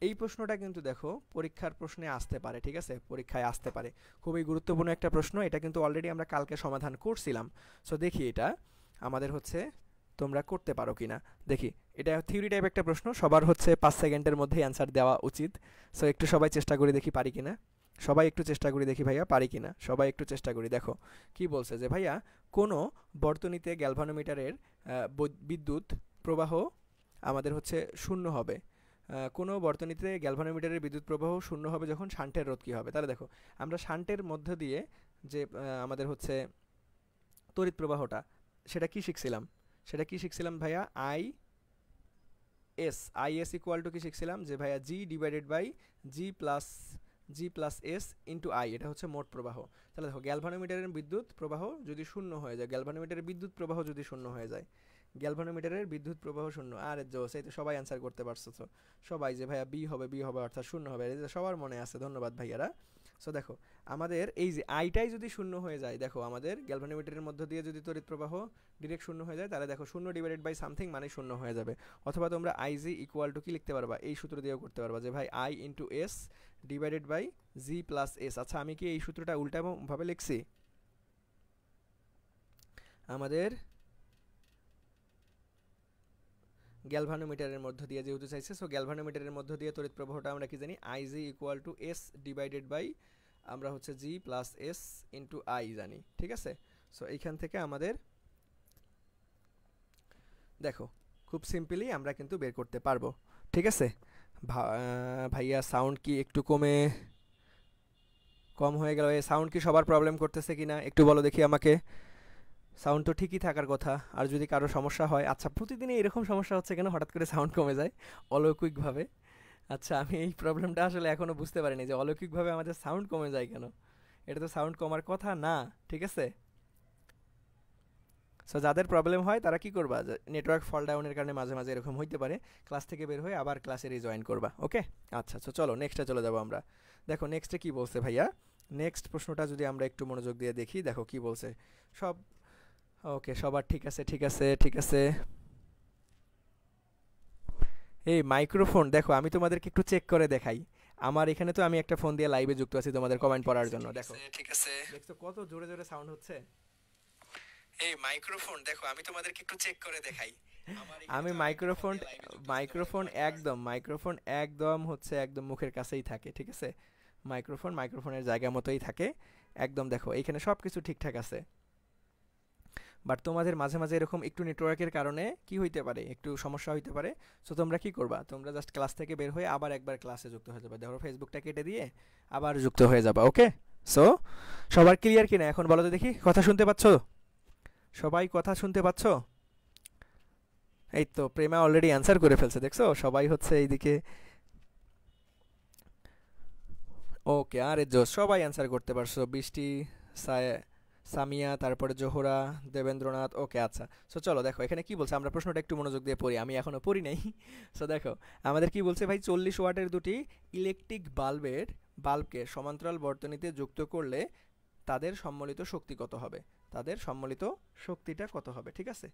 এই প্রশ্নটা কিন্তু দেখো পরীক্ষার প্রশ্নে আসতে পারে। ঠিক আছে, পরীক্ষায় আসতে পারে, খুবই গুরুত্বপূর্ণ একটা প্রশ্ন। এটা কিন্তু অলরেডি আমরা কালকে সমাধান করছিলাম। সো দেখি এটা আমাদের হচ্ছে তোমরা করতে পারো কিনা দেখি। এটা থিওরি টাইপ একটা প্রশ্ন, সবার হচ্ছে 5 সেকেন্ডের মধ্যে অ্যান্সার দেওয়া উচিত। সো একটু সবাই চেষ্টা করে দেখি পারি কিনা, সবাই একটু চেষ্টা করি দেখি ভাইয়া পারি কিনা, সবাই একটু চেষ্টা করি। দেখো কি বলছে যে ভাইয়া কোনো বর্তনীতে গ্যালভানোমিটারের বিদ্যুৎ প্রবাহ আমাদের হচ্ছে শূন্য হবে, কোনো বর্তনীতে গ্যালভানোমিটারের বিদ্যুৎ প্রবাহ শূন্য হবে যখন শান্টের রোধ কী হবে। তাহলে দেখো আমরা শান্টের মধ্য দিয়ে যে আমাদের হচ্ছে তড়িৎ প্রবাহটা, সেটা কি শিখছিলাম ভাইয়া, আই এস ইকুয়াল টু কি শিখছিলাম যে ভাইয়া G divided by G plus S into I, এটা হচ্ছে মোট প্রবাহ। তাহলে দেখো গ্যালভানোমিটারের বিদ্যুৎ প্রবাহ যদি শূন্য হয়ে যায়, গ্যালভানোমিটারের বিদ্যুৎ প্রবাহ যদি শূন্য হয়ে যায়, গ্যালভানোমিটারের বিদ্যুৎ প্রবাহ শূন্য, আর জোস, এই তো সবাই অ্যান্সার করতে পারছো তো সবাই যে ভাইয়া বি হবে অর্থাৎ শূন্য হবে, এই যে সবার মনে আছে, ধন্যবাদ ভাইয়ারা। সো দেখো আমাদের এই যে আইটাই যদি শূন্য হয়ে যায়, দেখো আমাদের গ্যালভানোমিটারের মধ্য দিয়ে যদি তড়িৎ প্রবাহ ডিরেক্ট শূন্য হয়ে যায়, তাহলে দেখো শূন্য ডিভাইডেড বাই সামথিং মানে শূন্য হয়ে যাবে। অথবা তোমরা আইজি ইকুয়াল টু কি লিখতে পারবা, এই সূত্র দিয়েও করতে পারবা যে ভাই I into S divided by G plus S. আচ্ছা আমি কি এই সূত্রটা উল্টাভাবে লিখছি, আমাদের গ্যালভানোমিটারের মধ্য দিয়ে যেহেতু চাইছে, সো গ্যালভানোমিটারের মধ্য দিয়ে তড়িৎ প্রবাহটা আমরা কি জানি, IG equal to S divided by আমরা হচ্ছে G plus S into I জানি। ঠিক আছে, সো এইখান থেকে আমাদের দেখো খুব সিম্পলি আমরা কিন্তু বের করতে পারবো, ঠিক আছে। ভাইয়া সাউন্ড কি একটু কম হয়ে গেল? এই সাউন্ড কি সবার প্রবলেম করতেছে কিনা একটু বলো দেখি আমাকে। সাউন্ড তো ঠিকই থাকার কথা, আর যদি কারো সমস্যা হয়, আচ্ছা প্রতিদিনই এরকম সমস্যা হচ্ছে কেন, হঠাৎ করে সাউন্ড কমে যায় অলৌকিকভাবে? আচ্ছা আমি এই প্রবলেমটা আসলে এখনও বুঝতে পারিনি যে অলৌকিকভাবে আমাদের সাউন্ড কমে যায় কেন। এটা তো সাউন্ড কমার কথা না, ঠিক আছে। সো যাদের প্রবলেম হয় তারা কি করবা, নেটওয়ার্ক ফল ডাউনের কারণে মাঝে মাঝে এরকম হইতে পারে, ক্লাস থেকে বের হয়ে আবার ক্লাসে রিজয়েন করবা, ওকে। আচ্ছা তো চলো নেক্সটে চলে যাবো আমরা। দেখো নেক্সটে কি বলছে ভাইয়া, নেক্সট প্রশ্নটা যদি আমরা একটু মনোযোগ দিয়ে দেখি, দেখো কি বলছে। সব ওকে, সবার ঠিক আছে, ঠিক আছে, ঠিক আছে। এই মাইক্রোফোন দেখো, আমি তোমাদেরকে একটু চেক করে দেখাই। আমার এখানে তো আমি একটা ফোন দিয়ে লাইভে যুক্ত আছি তোমাদের কমেন্ট পড়ার জন্য, দেখো ঠিক আছে, দেখছো কত জোরে জোরে সাউন্ড হচ্ছে। এই মাইক্রোফোন দেখো, আমি তোমাদেরকে একটু চেক করে দেখাই। আমি মাইক্রোফোন একদম হচ্ছে একদম মুখের কাছেই থাকে, ঠিক আছে। মাইক্রোফোনের জায়গা মতোই থাকে একদম। দেখো এইখানে সব কিছু ঠিকঠাক আছে, বাট তোমাদের মাঝে মাঝে এরকম একটু নেটওয়ার্কের কারণে কি হইতে পারে, একটু সমস্যা হইতে পারে। সো তোমরা কি করবা, তোমরা জাস্ট ক্লাস থেকে বের হয়ে আবার একবার ক্লাসে যুক্ত হয়ে যাবে, ধরো ফেসবুকটা কেটে দিয়ে আবার যুক্ত হয়ে যাবা, ওকে। সো সবার ক্লিয়ার কিনা এখন বলো তো দেখি, কথা শুনতে পাচ্ছ? সবাই কথা শুনতে পাচ্ছ? এই তো প্রেমা অলরেডি অ্যান্সার করে ফেলছে, দেখছো সবাই হচ্ছে এইদিকে। ওকে, আরে জোস, সবাই অ্যান্সার করতে পারছো। বৃষ্টি, সামিয়া, তারপরে জোহরা, দেবেন্দ্রনাথ, ওকে আচ্ছা। সো চলো দেখো এখানে কি বলছে, আমরা প্রশ্নটা একটু মনোযোগ দিয়ে পড়ি, আমি এখনো পড়ি নাই। সো দেখো আমাদের কি বলছে ভাই, 40 ওয়াটের দুটি ইলেকট্রিক বাল্বকে সমান্তরাল বর্তনীতে যুক্ত করলে তাদের সম্মিলিত শক্তি কত হবে, তাদের সম্মিলিত শক্তিটা কত হবে, ঠিক আছে।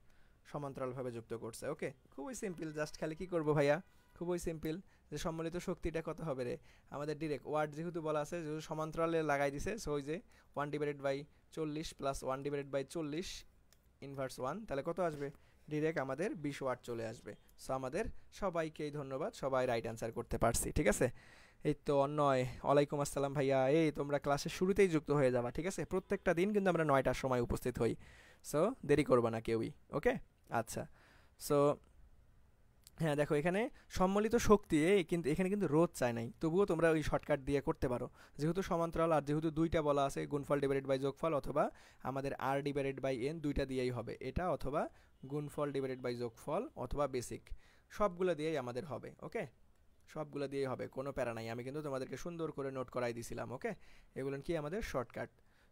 সমান্তরালভাবে যুক্ত করছে, ওকে। খুবই সিম্পল, জাস্ট খালি কি করবো ভাইয়া, খুবই সিম্পল, যে সম্মিলিত শক্তিটা কত হবে রে, আমাদের ডিরেক্ট ওয়াট যেহেতু বলা আছে, যেহেতু সমান্তরালে লাগাই দিছে, সো ওই যে 1/40 প্লাস 1/40 ইনভার্স 1, তাহলে কত আসবে, ডিরেক্ট আমাদের 20 ওয়াট চলে আসবে। সো আমাদের সবাইকেই ধন্যবাদ, সবাই রাইট অ্যান্সার করতে পারছি, ঠিক আছে। এই তো অন্যয়, ওয়ালাইকুম আসসালাম ভাইয়া। এই তোমরা ক্লাসের শুরুতেই যুক্ত হয়ে যাবা, ঠিক আছে। প্রত্যেকটা দিন কিন্তু আমরা 9টার সময় উপস্থিত হই, সো দেরি করবা না কেউই, ওকে। আচ্ছা সো হ্যাঁ দেখো এখানে সম্মিলিত শক্তি, কিন্তু এখানে কিন্তু রোধ চায় নাই, তবুও তোমরা ওই শর্টকাট দিয়ে করতে পারো, যেহেতু সমান্তরাল আর যেহেতু দুইটা বলা আছে, গুণফল ডিভাইডেড বাই যোগফল, অথবা আমাদের আর ডিভাইডেড বাই এন, দুইটা দিয়েই হবে এটা, অথবা গুণফল ডিভাইডেড বাই যোগফল, অথবা বেসিক, সবগুলো দিয়েই আমাদের হবে, ওকে। সবগুলো দিয়েই হবে, কোনো প্যারা নাই, আমি কিন্তু তোমাদেরকে সুন্দর করে নোট করাই দিছিলাম, ওকে। এগুলো কি আমাদের শর্টকাট।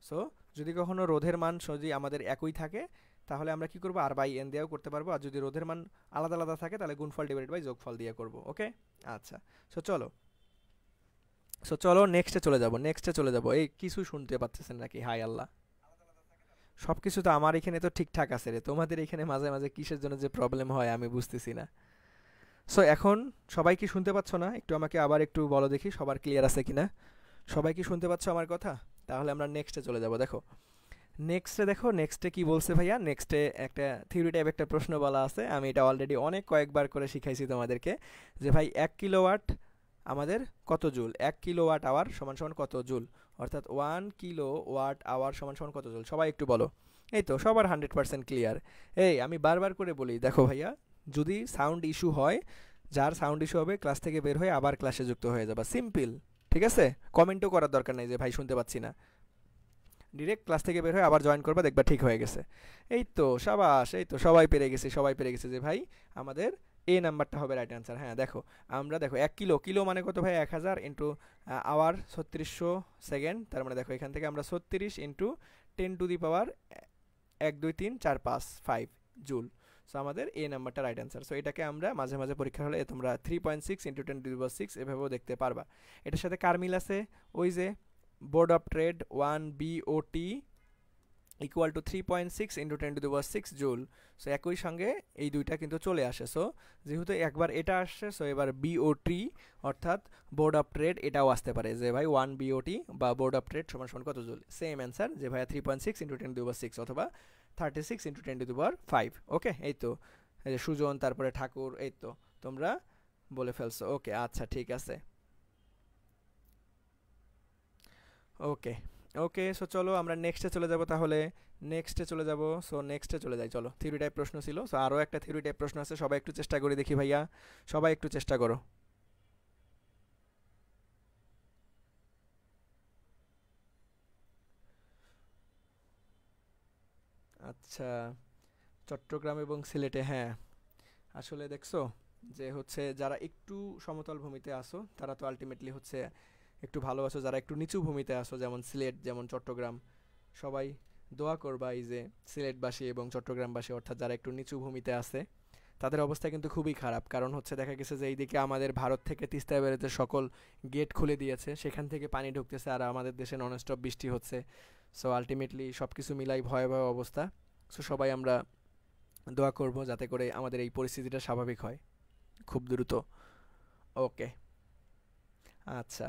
সো যদি কখনো রোধের মান যদি আমাদের একই থাকে, তাহলে আমরা কি করব, আর বাই এন দিয়েও করতে পারবো, আর যদি রোধের মান আলাদা আলাদা থাকে তাহলে গুণফল ডিভাইডেড বাই যোগফল দিয়ে করব, ওকে। আচ্ছা সো চলো নেক্সটে চলে যাব। এই কিছু শুনতে পাচ্ছেন নাকি, হাই আল্লাহ। সব কিছু তো আমার এখানে তো ঠিকঠাক আছে রে, তোমাদের এখানে মাঝে মাঝে কিসের জন্য যে প্রবলেম হয় আমি বুঝতেছি না। সো এখন সবাই কি শুনতে পাচ্ছ না, একটু আমাকে আবার একটু বলো দেখি সবার ক্লিয়ার আছে কিনা, সবাই কি শুনতে পাচ্ছ আমার কথা? তাহলে আমরা নেক্সটে চলে যাব। দেখো নেক্সটে কি বলছে ভাইয়া, নেক্সটে একটা থিওরি টাইপ একটা প্রশ্ন বলা আছে, আমি এটা অলরেডি অনেক কয়েকবার করে শিখাইছি তোমাদেরকে, যে ভাই 1 কিলোওয়াট আমাদের কত জুল, 1 কিলোওয়াট আওয়ার সমান সমান কত জুল, অর্থাৎ 1 কিলোওয়াট আওয়ার সমান সমান কত জুল, সবাই একটু বলো। এই তো সবার 100% ক্লিয়ার। এই আমি বারবার করে বলি, দেখো ভাইয়া যদি সাউন্ড ইস্যু হয়, যার সাউন্ড ইস্যু হবে ক্লাস থেকে বের হয়ে আবার ক্লাসে যুক্ত হয়ে যাবা, সিম্পল, ঠিক আছে। কমেন্টও করার দরকার নেই যে ভাই শুনতে পাচ্ছি না, ডিরেক্ট ক্লাস থেকে বের হয়ে আবার জয়েন করবা, দেখবা ঠিক হয়ে গেছে। এই তো সাবাস, এই তো সবাই পেরে গেছে যে ভাই আমাদের এ নাম্বারটা হবে রাইট অ্যান্সার। হ্যাঁ দেখো আমরা দেখো 1 কিলো মানে কত ভাই, 1000 ইন্টু আওয়ার 3600 সেকেন্ড, তার মানে দেখো এখান থেকে আমরা 36 ইন্টু 10⁻, 1 2 3 4 5 5 জুল। সো আমাদের এ নাম্বারটা রাইট অ্যান্সার। সো এটাকে আমরা মাঝে মাঝে পরীক্ষা হলে তোমরা 3.6 ইন্টু 10⁻6 এভাবেও দেখতে পারবা। এটার সাথে কার মিল আছে, ওই যে board of trade 1 BOT equal to 3.6 into 10⁻6 joule. So একই সঙ্গে এই দুইটা কিন্তু চলে আসে। সো যেহেতু একবার এটা আসছে, সো এবার BOT অর্থাৎ বোর্ড অফ ট্রেড এটাও আসতে পারে, যে ভাই 1 BOT বা বোর্ড অফ ট্রেড সমান সমান কত জুল, সেম অ্যান্সার, যে ভাইয়া 3.6 ইন্টু 10⁻6 অথবা 36 ইন্টু 10⁵। ওকে, এই তো এই যে সুজন, তারপরে ঠাকুর, এই তো তোমরা বলে ফেলছো, ওকে আচ্ছা ঠিক আছে, ওকে ওকে, সো চলো আমরা নেক্সটে চলে যাব তাহলে। নেক্সটে চলে যাব, সো নেক্সটে চলে যাই চলো। থিওরি টাইপ প্রশ্ন ছিল, সো আরও একটা থিওরি টাইপ প্রশ্ন আছে, সবাই একটু চেষ্টা করে দেখি ভাইয়া, সবাই একটু চেষ্টা করো। আচ্ছা, চট্টগ্রাম এবং সিলেটে, হ্যাঁ আসলে দেখছো যে হচ্ছে যারা একটু সমতল ভূমিতে আসো তারা তো আলটিমেটলি হচ্ছে একটু ভালো আছো, যারা একটু নিচু ভূমিতে আসো যেমন সিলেট যেমন চট্টগ্রাম, সবাই দোয়া করবা এই যে সিলেটবাসী এবং চট্টগ্রামবাসী অর্থাৎ যারা একটু নিচু ভূমিতে আছে তাদের অবস্থা কিন্তু খুবই খারাপ। কারণ হচ্ছে দেখা গেছে যে এইদিকে আমাদের ভারত থেকে তিস্তা ব্যারেজের সকল গেট খুলে দিয়েছে, সেখান থেকে পানি ঢুকতেছে, আর আমাদের দেশে ননস্টপ বৃষ্টি হচ্ছে। সো আলটিমেটলি সব কিছু মিলাই ভয়াবহ অবস্থা। সো সবাই আমরা দোয়া করব যাতে করে আমাদের এই পরিস্থিতিটা স্বাভাবিক হয় খুব দ্রুত। ওকে, আচ্ছা,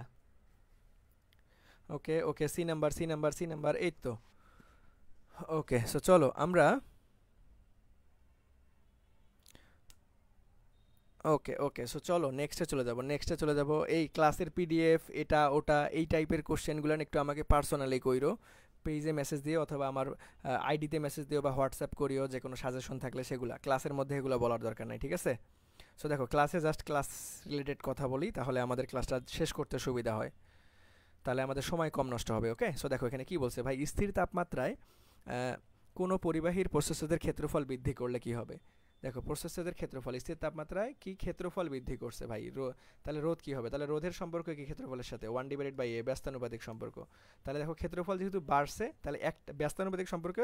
okay okay, C number C number C number, এই তো। ওকে, সো চলো আমরা, ওকে ওকে, সো চলো নেক্সটে চলে যাব, নেক্সটে চলে যাব। এই ক্লাসের পিডিএফ এটা ওটা এই টাইপের কোশ্চেনগুলো একটু আমাকে পার্সোনালি কইরো, পেজে মেসেজ দিয়ে অথবা আমার আইডিতে মেসেজ দিও বা হোয়াটসঅ্যাপ করিও, যে কোনো সাজেশন থাকলে সেগুলো ক্লাসের মধ্যে এগুলো বলার দরকার নাই, ঠিক আছে? সো দেখো ক্লাসে জাস্ট ক্লাস রিলেটেড কথা বলি, তাহলে আমাদের ক্লাসটা শেষ করতে সুবিধা হয়, তাহলে আমাদের সময় কম নষ্ট হবে। ওকে, সো দেখো এখানে কি বলছে ভাই, স্থির তাপমাত্রায় কোনো পরিবাহীর প্রস্থচ্ছেদের ক্ষেত্রফল বৃদ্ধি করলে কি হবে? দেখো প্রস্থচ্ছেদের ক্ষেত্রফল স্থির তাপমাত্রায় কি ক্ষেত্রফল বৃদ্ধি করছে ভাই, তাহলে রোধ কি হবে? তাহলে রোধের সম্পর্ক কি ক্ষেত্রফলের সাথে? 1/a ব্যস্তানুপাতিক সম্পর্ক। তাহলে দেখো ক্ষেত্রফল যেহেতু বাড়ছে, তাহলে একটা ব্যস্তানুপাতিক সম্পর্কে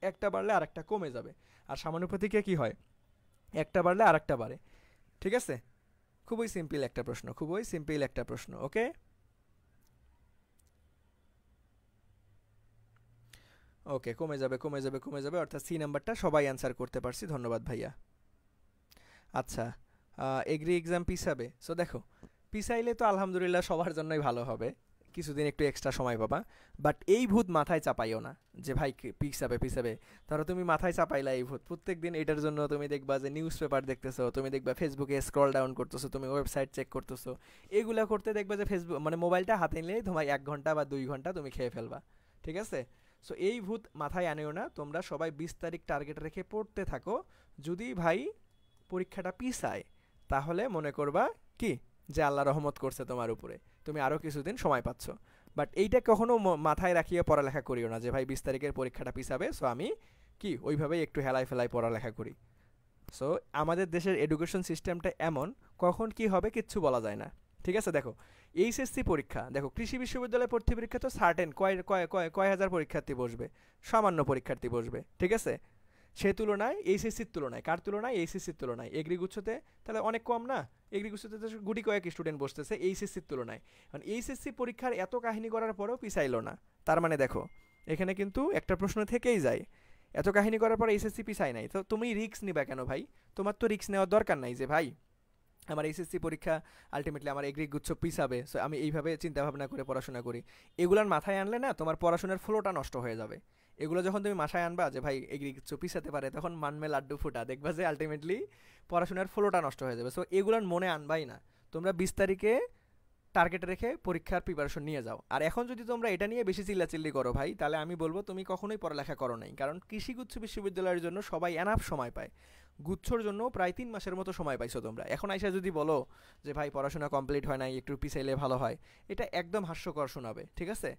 একটা বাড়লে আর একটা কমে যাবে, আর সমানুপাতিকে কি হয়, একটা বাড়লে আর একটা বাড়ে। ঠিক আছে, খুবই সিম্পল একটা প্রশ্ন, খুবই সিম্পল একটা প্রশ্ন। ওকে, ওকে, কমে যাবে কমে যাবে কমে যাবে, অর্থাৎ সি নাম্বারটা সবাই অ্যান্সার করতে পারছি, ধন্যবাদ ভাইয়া। আচ্ছা, এগ্রি এক্সাম পিছাবে, সো দেখো পিছাইলে তো আলহামদুলিল্লাহ সবার জন্যই ভালো হবে, কিছুদিন একটু এক্সট্রা সময় পাবা। বাট এই ভূত মাথায় চাপাইও না যে ভাই পিছাবে পিছাবে, ধরো তুমি মাথায় চাপাইলা এই ভূত, প্রত্যেক দিন এটার জন্য তুমি দেখবা যে নিউজ পেপার দেখতেছো, তুমি দেখবা ফেসবুকে স্ক্রল ডাউন করতেছো, তুমি ওয়েবসাইট চেক করতেছো, এগুলা করতে দেখবা যে ফেসবুক মানে মোবাইলটা হাতে নিলেই তোমার 1 ঘন্টা বা 2 ঘন্টা তুমি খেয়ে ফেলবা। ঠিক আছে, সো এই ভূত মাথায় আনেও না, তোমরা সবাই 20 তারিখ টার্গেট রেখে পড়তে থাকো। যদি ভাই পরীক্ষাটা পিছায় তাহলে মনে করবা কি যে আল্লাহ রহমত করছে তোমার উপরে, তুমি আরও কিছুদিন সময় পাচ্ছ। বাট এইটা কখনো মাথায় রাখিয়ে পড়ালেখা করিও না যে ভাই 20 তারিখের পরীক্ষাটা পিছাবে, সো আমি কি ওইভাবেই একটু হেলায় ফেলায় পড়ালেখা করি। সো আমাদের দেশের এডুকেশন সিস্টেমটা এমন, কখন কি হবে কিচ্ছু বলা যায় না। ঠিক আছে, দেখো এইচএসসি পরীক্ষা, দেখো কৃষি বিশ্ববিদ্যালয় ভর্তি পরীক্ষা তো সার্টেন কয় কয় কয় কয় হাজার পরীক্ষার্থী বসবে, সামান্য পরীক্ষার্থী বসবে। ঠিক আছে, সে তুলনায় এইচএসসির তুলনায়, কার তুলনায়, এইচএসসির তুলনায় এগ্রিগুচ্ছতে তাহলে অনেক কম না? এগ্রিগুচ্ছতে তো গুটি কয়েক স্টুডেন্ট বসতেছে এইচএসসির তুলনায়, কারণ এইচএসসি পরীক্ষার এত কাহিনী করার পরেও পিছাইলো না। তার মানে দেখো এখানে কিন্তু একটা প্রশ্ন থেকেই যায়, এত কাহিনী করার পর এইচএসসি পিছায় নাই, তো তুমি রিস্ক নিবা কেন ভাই? তোমার তো রিস্ক নেওয়ার দরকার নাই যে ভাই আমার এইচএসসি পরীক্ষা আলটিমেটলি আমার এগ্রি গুচ্ছ পিছাবে, সো আমি এইভাবে চিন্তা ভাবনা করে পড়াশোনা করি। এগুলার মাথায় আনলে না তোমার পড়াশোনার ফ্লোটা নষ্ট হয়ে যাবে। এগুলো যখন তুমি মাথায় আনবা যে ভাই এগ্রি গুচ্ছ পিছাতে পারে, তখন মানমে লাড্ডু ফুটা, দেখবা যে আলটিমেটলি পড়াশোনার ফ্লোটা নষ্ট হয়ে যাবে। সো এগুলার মনে আনবাই না, তোমরা 20 তারিখে টার্গেট রেখে পরীক্ষার প্রিপারেশন নিয়ে যাও। আর এখন যদি তোমরা এটা নিয়ে বেশি চিল্লাচিল্লি করো ভাই, তাহলে আমি বলবো তুমি কখনোই পড়ালেখা করো নাই, কারণ কৃষিগুচ্ছ বিশ্ববিদ্যালয়ের জন্য সবাই এনাফ সময় পায়, গুচ্ছর জন্য প্রায় 3 মাসের মতো সময় পাইছো তোমরা। এখন আইসা যদি বলো যে ভাই পড়াশোনা কমপ্লিট হয় নাই, একটু পিছাইলে ভালো হয়, এটা একদম হাস্যকর শোনাবে। ঠিক আছে,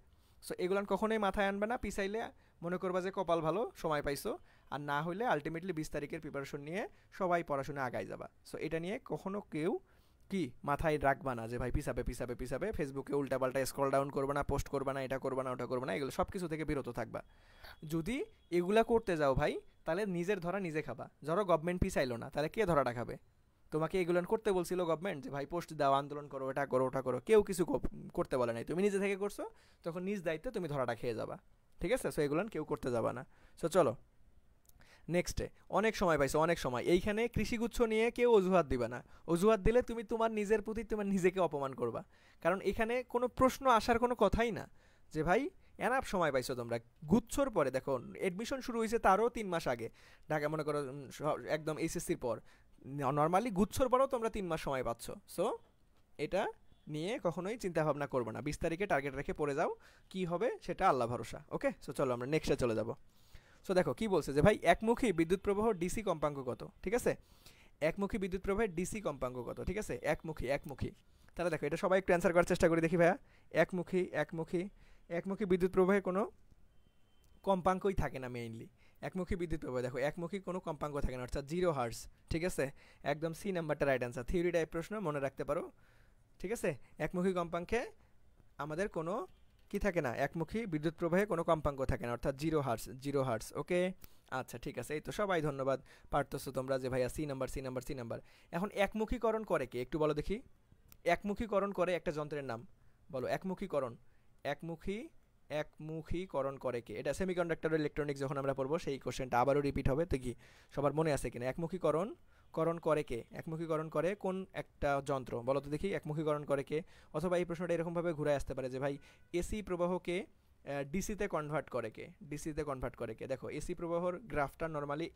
সো এগুলান কখনোই মাথায় আনবে না, পিছাইলে মনে করবা যে কপাল ভালো সময় পাইছো, আর না হলে আলটিমেটলি 20 তারিখের প্রিপারেশন নিয়ে সবাই পড়াশোনা আগায় যাবা। সো এটা নিয়ে কখনো কেউ কি মাথায় রাখবা না যে ভাই পিছাবে পিছাবে পিছাবে, ফেসবুকে উল্টাপাল্টা স্ক্রল ডাউন করবে না, পোস্ট করবে না, এটা করবে না ওটা করবে না, এগুলো সব কিছু থেকে বিরত থাকবা। যদি এগুলা করতে যাও ভাই, তাহলে নিজের ধরা নিজে খাবা। ধরো গভর্নমেন্ট পিছাইলো না, তাহলে কে ধরাটা খাবে? তোমাকে এগুলো করতে বলছিল গভর্নমেন্ট যে ভাই পোস্ট দাও, আন্দোলন করো, এটা করো ওটা করো, কেউ কিছু করতে বলে নাই, তুমি নিজে থেকে করছো, তখন নিজ দায়িত্বে তুমি ধরাটা খেয়ে যাবা। ঠিক আছে, সো এগুলো কেউ করতে যাবা না। সো চলো নেক্সটে, অনেক সময় পাইছো অনেক সময়, এইখানে কৃষিগুচ্ছ নিয়ে কেউ অজুহাত দিবা না। অজুহাত দিলে তুমি তোমার নিজের প্রতি তোমার নিজেকে অপমান করবা, কারণ এখানে কোনো প্রশ্ন আসার কোনো কথাই না যে ভাই এনাফ সময় পাইছো তোমরা। গুচ্ছর পরে দেখো এডমিশন শুরু হয়েছে তারও 3 মাস আগে, ঢাকা মনে করো একদম এইচএসসির পর, নর্মালি গুচ্ছর পরেও তোমরা 3 মাস সময় পাচ্ছ। সো এটা নিয়ে কখনোই চিন্তা ভাবনা করবে না, 20 তারিখে টার্গেট রেখে পড়ে যাও, কি হবে সেটা আল্লাহ ভরসা। ওকে, সো চলো আমরা নেক্সটে চলে যাব। সো দেখো কি বলছে যে ভাই একমুখী বিদ্যুৎ প্রবাহ ডিসি কম্পাঙ্ক কত, ঠিক আছে, একমুখী বিদ্যুৎ প্রবাহের ডিসি কম্পাঙ্ক কত, ঠিক আছে, একমুখী একমুখী। তাহলে দেখো এটা সবাই একটু অ্যান্সার করার চেষ্টা করি দেখি ভাইয়া। একমুখী একমুখী একমুখী বিদ্যুৎ প্রবাহে কোনো কম্পাঙ্কই থাকে না মেইনলি। একমুখী বিদ্যুৎ প্রবাহ দেখো একমুখী কোনো কম্পাঙ্ক থাকে না, অর্থাৎ 0 হার্স, ঠিক আছে, একদম সি নাম্বারটা রাইট অ্যান্সার, থিওরি টাইপ প্রশ্ন মনে রাখতে পারো, ঠিক আছে। একমুখী কম্পাঙ্কে আমাদের কোনো কি থাকে না, একমুখী বিদ্যুৎ প্রবাহে কোনো কম্পাঙ্ক থাকে না, অর্থাৎ 0 হার্স, 0 হার্স। ওকে, আচ্ছা ঠিক আছে, এই তো সবাই ধন্যবাদ, পারতেছো তোমরা যে ভাইয়া C number C number C number. এখন একমুখীকরণ করে কি একটু বলো দেখি, একমুখীকরণ করে একটা যন্ত্রের নাম বলো, একমুখীকরণ, একমুখী একমুখীকরণ করে কি, এটা সেমিকন্ডাক্টর ইলেকট্রনিক্স যখন আমরা পড়বো সেই কোশ্চেনটা আবারও রিপিট হবে, তো কি সবার মনে আছে কিনা, একমুখীকরণ করণ করে কে, একমুখীকরণ করে কোন একটা যন্ত্র বলো তো দেখি, একমুখীকরণ করে কে। অথবা এই প্রশ্নটা এরকমভাবে ঘুরে আসতে পারে যে ভাই এসি প্রবাহকে ডিসিতে কনভার্ট করে কে, ডিসিতে কনভার্ট করে কে। দেখো এসি প্রবাহর গ্রাফটা নর্মালি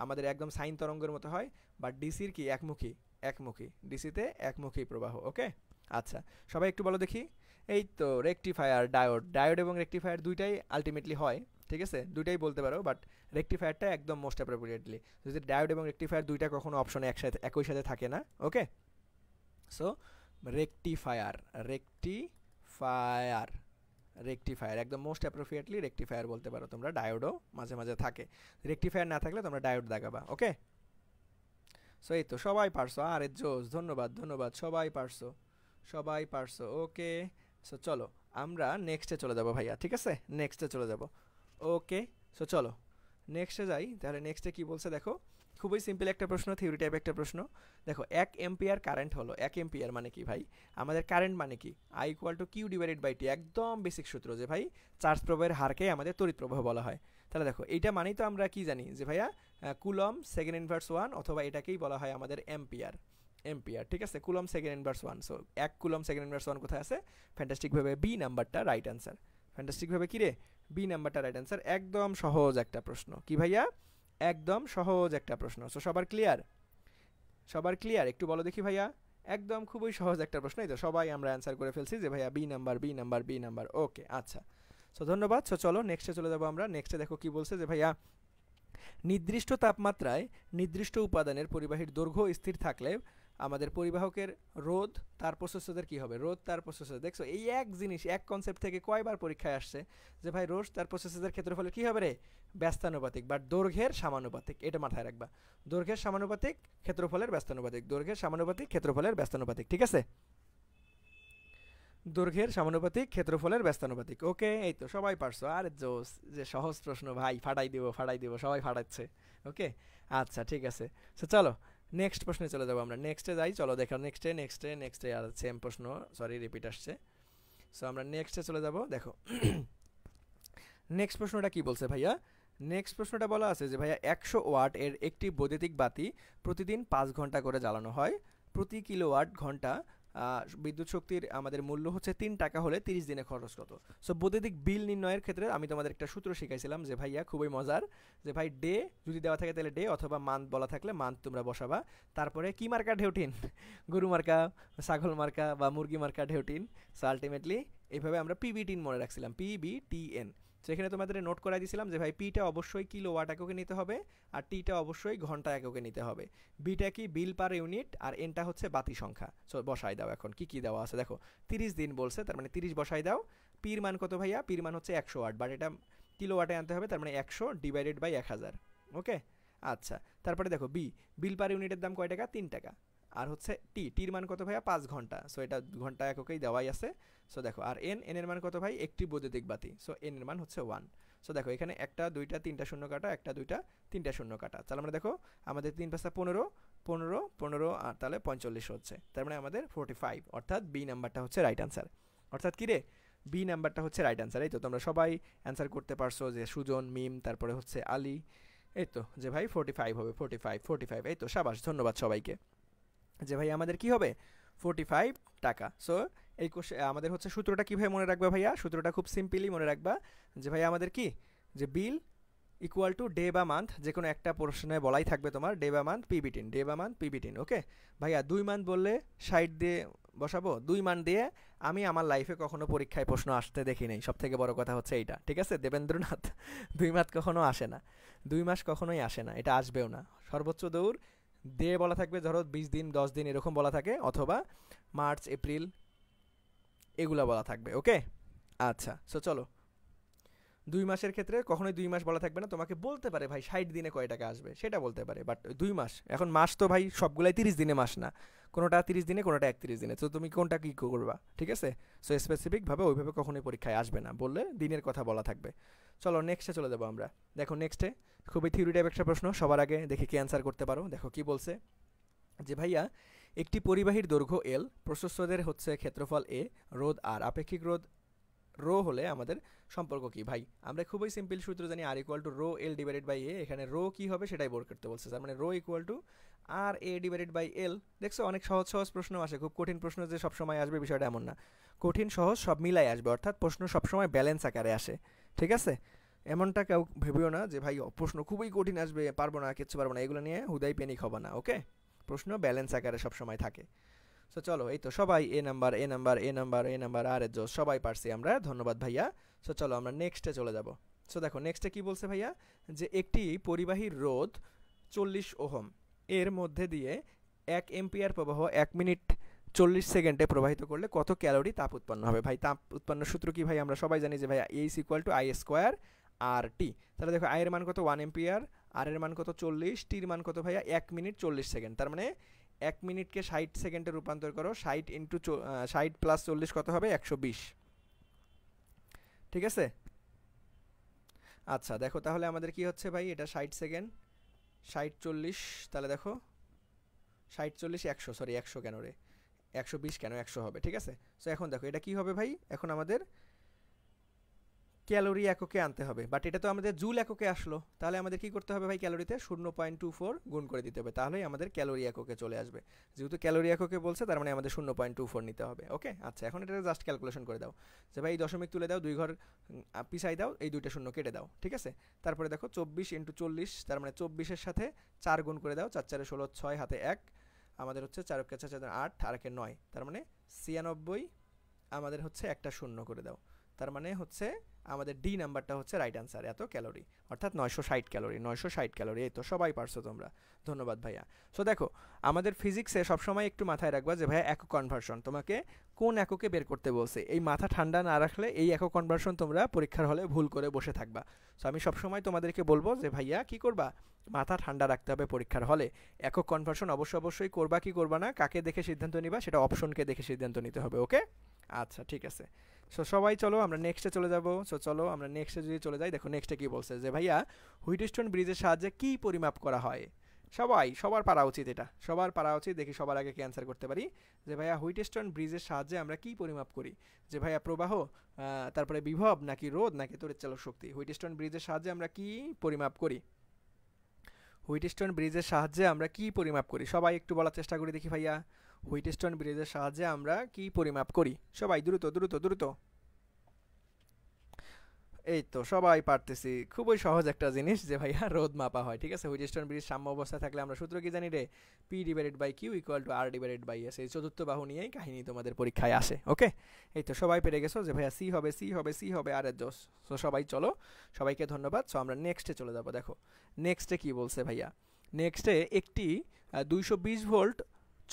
আমাদের একদম সাইন তরঙ্গের মতো হয়, বাট ডিসির কি একমুখী, একমুখী, ডিসিতে একমুখী প্রবাহ। ওকে, আচ্ছা সবাই একটু বলো দেখি। এই তো রেকটিফায়ার, ডায়োড, ডায়োড এবং রেকটিফায়ার দুইটাই আলটিমেটলি হয়, ঠিক আছে, দুইটাই বলতে পারো, বাট রেকটিফায়ারটা একদম মোস্ট অ্যাপ্রোপ্রিয়েটলি, যদি ডায়োড এবং রেকটিফায়ার দুইটা কখনো অপশনে একসাথে একই সাথে থাকে না। ওকে, সো রেকটিফায়ার, রেকটিফায়ার, রেকটিফায়ার একদম মোস্ট অ্যাপ্রোপ্রিয়েটলি রেকটিফায়ার বলতে পারো তোমরা, ডায়োডও মাঝে মাঝে থাকে, রেকটিফায়ার না থাকলে তোমরা ডায়োড দেখাবা। ওকে, সো এই তো সবাই পারছো, আরে জোস, ধন্যবাদ ধন্যবাদ, সবাই পারছো, সবাই পারছো। ওকে, সো চলো আমরা নেক্সটে চলে যাব ভাইয়া, ঠিক আছে, নেক্সটে চলে যাব। ওকে, সো চলো নেক্সটে যাই, তাহলে নেক্সটে কি বলছে দেখো, খুবই সিম্পল একটা প্রশ্ন, থিওরি টাইপ একটা প্রশ্ন। দেখো 1 এম্পিয়ার কারেন্ট হলো, 1 এম্পিয়ার মানে কি ভাই, আমাদের কারেন্ট মানে কি, I equal to Q divided by T, একদম বেসিক সূত্র যে ভাই চার্জ প্রবাহের হারকে আমাদের তড়িৎ প্রবাহ বলা হয়। তাহলে দেখো এইটা মানেই তো আমরা কি জানি যে ভাইয়া কুলম সেকেন্ড ইনভার্স 1, অথবা এটাকেই বলা হয় আমাদের এম্পিয়ার, এম্পিয়ার, ঠিক আছে, coulomb second inverse 1। So 1 coulomb second inverse 1 কোথায় আছে, ফ্যান্টাস্টিকভাবে বি নাম্বারটা রাইট অ্যান্সার, ফ্যান্টাস্টিকভাবে কি রে, বি নাম্বারটা রাইট অ্যান্সার, একদম সহজ একটা প্রশ্ন, কি ভাইয়া একদম সহজ একটা প্রশ্ন। সো সবার ক্লিয়ার, সবার ক্লিয়ার একটু বলো দেখি ভাইয়া, একদম খুবই সহজ একটা প্রশ্ন, এই তো সবাই আমরা অ্যান্সার করে ফেলছি যে ভাইয়া B number B number B number. Okay, আচ্ছা, সো ধন্যবাদ। সো চলো নেক্সটে চলে যাবো আমরা। নেক্সটে দেখো কি বলছে যে ভাইয়া নির্দিষ্ট তাপমাত্রায় নির্দিষ্ট উপাদানের পরিবাহীর দৈর্ঘ্য স্থির থাকলে আমাদের পরিবাহকের রোধ তার প্রস্থচ্ছেদের কি হবে, রোধ তার প্রস্থচ্ছেদ। দেখছো এই এক জিনিস এক কনসেপ্ট থেকে কয়বার পরীক্ষায় আসছে যে ভাই রোধ তার প্রস্থচ্ছেদের ক্ষেত্রফলের কি হবে রে, ব্যস্তানুপাতিক, বাট দৈর্ঘ্যের সমানুপাতিক, এটা মাথায় রাখবা, দৈর্ঘ্যের সমানুপাতিক ক্ষেত্রফলের ব্যস্তানুপাতিক, দৈর্ঘ্যের সমানুপাতিক ক্ষেত্রফলের ব্যস্তানুপাতিক, ঠিক আছে, দৈর্ঘ্যের সমানুপাতিক ক্ষেত্রফলের ব্যস্তানুপাতিক। ওকে, এই তো সবাই পারছো, আরে জোস, যে সহজ প্রশ্ন ভাই, ফাটাই দিব ফাটাই দিব, সবাই ফাটাচ্ছে। ওকে, আচ্ছা ঠিক আছে, সো চলো নেক্সট প্রশ্নে চলে যাবো আমরা, নেক্সটে যাই, চলো দেখো নেক্সটে নেক্সটে নেক্সটে আর সেম প্রশ্ন, সরি রিপিট আসছে। সো আমরা নেক্সটে চলে যাব। দেখো নেক্সট প্রশ্নটা কি বলছে ভাইয়া, নেক্সট প্রশ্নটা বলা আছে যে ভাইয়া 100 ওয়াট এর একটি বৈদ্যুতিক বাতি প্রতিদিন 5 ঘন্টা করে জ্বালানো হয়, প্রতি কিলোওয়াট ঘন্টা বিদ্যুৎ শক্তির আমাদের মূল্য হচ্ছে 3 টাকা হলে 30 দিনে খরচ কত। সো বৈদ্যুতিক বিল নির্ণয়ের ক্ষেত্রে আমি তোমাদের একটা সূত্র শিখাইছিলাম যে ভাইয়া খুবই মজার, যে ভাই ডে যদি দেওয়া থাকে তাহলে ডে, অথবা মান্থ বলা থাকলে মান্থ তোমরা বসাবা, তারপরে কি মার্কা ঢেউটিন, গরু মার্কা, ছাগল মার্কা বা মুরগি মার্কা ঢেউটিন। সো আলটিমেটলি এইভাবে আমরা পিবিটিন মনে রাখছিলাম, পিবিটিএন। তো এখানে তোমাদের নোট করাই দিয়েছিলাম যে ভাই পিটা অবশ্যই কিলোওয়াট এককে নিতে হবে, আর টিটা অবশ্যই ঘন্টা এককে নিতে হবে, বিটা কি বিল পার ইউনিট, আর এনটা হচ্ছে বাতি সংখ্যা। সো বসাই দাও এখন কি কি দেওয়া আছে দেখো, 30 দিন বলছে, তার মানে 30 বসাই দাও। পির মান কত ভাইয়া, পির মান হচ্ছে 100 ওয়াট, বাট এটা কিলোওয়াটে আনতে হবে, তার মানে 100 ডিভাইডেড বাই 1000। ওকে, আচ্ছা, তারপরে দেখো বি, বিল পার ইউনিটের দাম কয় টাকা, 3 টাকা, আর হচ্ছে টির মান কত ভাইয়া, 5 ঘন্টা, সো এটা ঘন্টা এককেই দেওয়াই আছে। সো দেখো আর এর মান কত ভাই, একটি বৈদ্যুতিক বাতি, সো এন এর মান হচ্ছে 1। সো দেখো এখানে একটা দুইটা তিনটা শূন্য কাটা, একটা দুইটা তিনটা শূন্য কাটা, তাহলে আমরা দেখো আমাদের 3 পাঁচটা 15, 15 15 আর তাহলে 45 হচ্ছে, তার মানে আমাদের 45, অর্থাৎ বি নাম্বারটা হচ্ছে রাইট অ্যান্সার। অর্থাৎ কি রে, বি নাম্বারটা হচ্ছে রাইট অ্যান্সার। এই তো তোমরা সবাই অ্যান্সার করতে পারছো, যে সুজন, মিম, তারপরে হচ্ছে আলী, এই তো যে ভাই 45 হবে, 45 45, এই তো সাবাস, ধন্যবাদ সবাইকে, যে ভাই আমাদের কি হবে 45 টাকা। সো এই কোশ্চেন আমাদের হচ্ছে সূত্রটা কীভাবে মনে রাখবা ভাইয়া, সূত্রটা খুব সিম্পলি মনে রাখবা যে ভাইয়া আমাদের কি, যে বিল ইকুয়াল টু ডে বা মান্থ, যে কোনো একটা প্রশ্নে বলাই থাকবে তোমার ডে বা মান্থ পিবিটিন, ডে বা মান্থ পিবিটিন। ওকে ভাইয়া 2 মান্থ বললে 60 দিয়ে বসাবো 2 মান দিয়ে। আমি আমার লাইফে কখনো পরীক্ষায় প্রশ্ন আসতে দেখি নাই, সব থেকে বড় কথা হচ্ছে এইটা, ঠিক আছে দেবেন্দ্রনাথ। 2 মাস কখনো আসে না, 2 মাস কখনোই আসে না, এটা আসবেও না। সর্বোচ্চ দৌড় দিয়ে বলা থাকবে ধরো 20 দিন 10 দিন এরকম বলা থাকে, অথবা মার্চ এপ্রিল এগুলা বলা থাকবে। ওকে আচ্ছা, সো চলো 2 মাসের ক্ষেত্রে কখনোই 2 মাস বলা থাকবে না, তোমাকে বলতে পারে ভাই 60 দিনে কয় টাকা আসবে সেটা বলতে পারে, বাট 2 মাস, এখন মাস তো ভাই সবগুলাই 30 দিনে মাস না, কোনোটা 30 দিনে কোনোটা 31 দিনে, তো তুমি কোনটা কী করবা, ঠিক আছে। সো স্পেসিফিকভাবে ওইভাবে কখনোই পরীক্ষায় আসবে না, বললে দিনের কথা বলা থাকবে। চলো নেক্সটে চলে যাবো আমরা। দেখো নেক্সটে খুবই থিওরি টাইপ একটা প্রশ্ন, সবার আগে দেখি কে অ্যান্সার করতে পারো। দেখো কি বলছে যে ভাইয়া একটি পরিবাহীর দৈর্ঘ্য এল, প্রশস্তদের হচ্ছে ক্ষেত্রফল এ, রোধ আর, আপেক্ষিক রোধ রো হলে আমাদের সম্পর্ক কি। ভাই আমরা খুবই সিম্পল সূত্র জানি, R equal to rho L divided by A, এখানে রো কি হবে সেটাই বের করতে বলছে, তার মানে rho equal to R A divided by L. দেখছো অনেক সহজ সহজ প্রশ্ন আসে, খুব কঠিন প্রশ্ন যে সবসময় আসবে বিষয়টা এমন না, কঠিন সহজ সব মিলাই আসবে, অর্থাৎ প্রশ্ন সবসময় ব্যালেন্স আকারে আসে, ঠিক আছে। এমনটা কেউ ভেবেও না যে ভাই প্রশ্ন খুবই কঠিন আসবে পারবো না কিচ্ছু পারবো না, এগুলো নিয়ে হুদাই পেনিক হবে না। ওকে, প্রশ্ন ব্যালেন্স আকারে সবসময় থাকে। সো চলো এই তো সবাই A number A number A number A number আর জোস সবাই পারছি আমরা, ধন্যবাদ ভাইয়া। সো চলো আমরা নেক্সটে চলে যাব। সো দেখো নেক্সটে কি বলছে ভাইয়া, যে একটি পরিবাহীর রোধ 40 ওহম এর মধ্যে দিয়ে 1 এম্পিয়ার প্রবাহ 1 মিনিট 40 সেকেন্ডে প্রবাহিত করলে কত ক্যালোরি তাপ উৎপন্ন হবে। ভাই তাপ উৎপন্ন সূত্র কি ভাই, আমরা সবাই জানি যে ভাই H equal to I square R T. তাহলে দেখো আই এর মান কত 1 এম্পিয়ার, আর এর মান কত 40, টির মান কত ভাইয়া 1 মিনিট 40 সেকেন্ড, তার মানে 1 মিনিটকে 60 সেকেন্ডে রূপান্তর করো, 60 ইন্টু 60 প্লাস 40 কত হবে 120, ঠিক আছে। আচ্ছা দেখো তাহলে আমাদের কি হচ্ছে ভাই, এটা 60 সেকেন্ড 60 40, তাহলে দেখো 60 40 100, সরি 100 কেন রে, 120 কেন 100 হবে, ঠিক আছে। সো এখন দেখো এটা কি হবে ভাই, এখন আমাদের ক্যালোরি এককে আনতে হবে, বাট এটা তো আমাদের জুল এককে আসলো, তাহলে আমাদের কি করতে হবে ভাই, ক্যালোরিতে 0.24 গুণ করে দিতে হবে, তাহলেই আমাদের ক্যালোরি এককে চলে আসবে। যেহেতু ক্যালোরি এককে বলছে তার মানে আমাদের 0.24 নিতে হবে। ওকে আচ্ছা, এখন এটা জাস্ট ক্যালকুলেশন করে দাও, যে ভাই দশমিক তুলে দাও, 2 ঘর পিছাই দাও, এই 2টা শূন্য কেটে দাও, ঠিক আছে। তারপরে দেখো 24 ইন্টু 40, তার মানে 24-এর সাথে 4 গুণ করে দাও, 4 4 16, 6 হাতে 1, আমাদের হচ্ছে 4 4 4 8 আর 1 9, তার মানে 96, আমাদের হচ্ছে একটা শূন্য করে দাও, তার মানে হচ্ছে আমাদের ডি নাম্বারটা হচ্ছে রাইট অ্যান্সার, এত ক্যালোরি, অর্থাৎ 960 ক্যালোরি, 960 ক্যালোরি। এই তো সবাই পারছো তোমরা, ধন্যবাদ ভাইয়া। সো দেখো আমাদের ফিজিক্সে সবসময় একটু মাথায় রাখবা যে ভাইয়া একক কনভার্সন তোমাকে কোন এককে বের করতে বলছে, এই মাথা ঠান্ডা না রাখলে এই একক কনভার্সন তোমরা পরীক্ষার হলে ভুল করে বসে থাকবা। সো আমি সবসময় তোমাদেরকে বলবো যে ভাইয়া কি করবা, মাথা ঠান্ডা রাখতে হবে পরীক্ষার হলে, একক কনভার্সন অবশ্যই করবা কি করবা না কাকে দেখে সিদ্ধান্ত নিবা সেটা অপশনকে দেখে সিদ্ধান্ত নিতে হবে। ওকে আচ্ছা ঠিক আছে। সো সবাই চলো আমরা নেক্সটে চলে যাব। সো চলো আমরা নেক্সটে যদি চলে যাই, দেখো নেক্সটে কি বলছে, যে ভাইয়া হুইটস্টোন ব্রিজের সাহায্যে কি পরিমাপ করা হয়। সবার পারা উচিত, এটা সবার পারা উচিত, দেখি সবার আগে কি অ্যান্সার করতে পারি, যে ভাইয়া হুইটস্টোন ব্রিজের সাহায্যে আমরা কি পরিমাপ করি, যে ভাইয়া প্রবাহ, তারপরে বিভব নাকি রোধ নাকি তড়িৎচালক শক্তি, হুইটস্টোন ব্রিজের সাহায্যে আমরা কি পরিমাপ করি, হুইটস্টোন ব্রিজের সাহায্যে আমরা কি পরিমাপ করি, সবাই একটু বলার চেষ্টা করি দেখি ভাইয়া, হুইটস্টোন ব্রিজের সাহায্যে আমরা কি পরিমাপ করি, সবাই দ্রুত দ্রুত দ্রুত। এই তো সবাই পারতেছি, খুবই সহজ একটা জিনিস যে ভাইয়া রোদ মাপা হয়, ঠিক আছে। হুইটস্টোন ব্রিজ সাম্য অবস্থা থাকলে আমরা সূত্র কি জানি রে, P divided by Q equal to R divided by S, এই চতুর্থ বাহু নিয়েই কাহিনী তোমাদের পরীক্ষায় আসে। ওকে এই তো সবাই পেরে গেছো যে ভাইয়া সি হবে সি হবে সি হবে আর এর জোস। সো সবাই চলো, সবাইকে ধন্যবাদ। সো আমরা নেক্সটে চলে যাব। দেখো নেক্সটে কি বলছে ভাইয়া, নেক্সটে একটি 220 ভোল্ট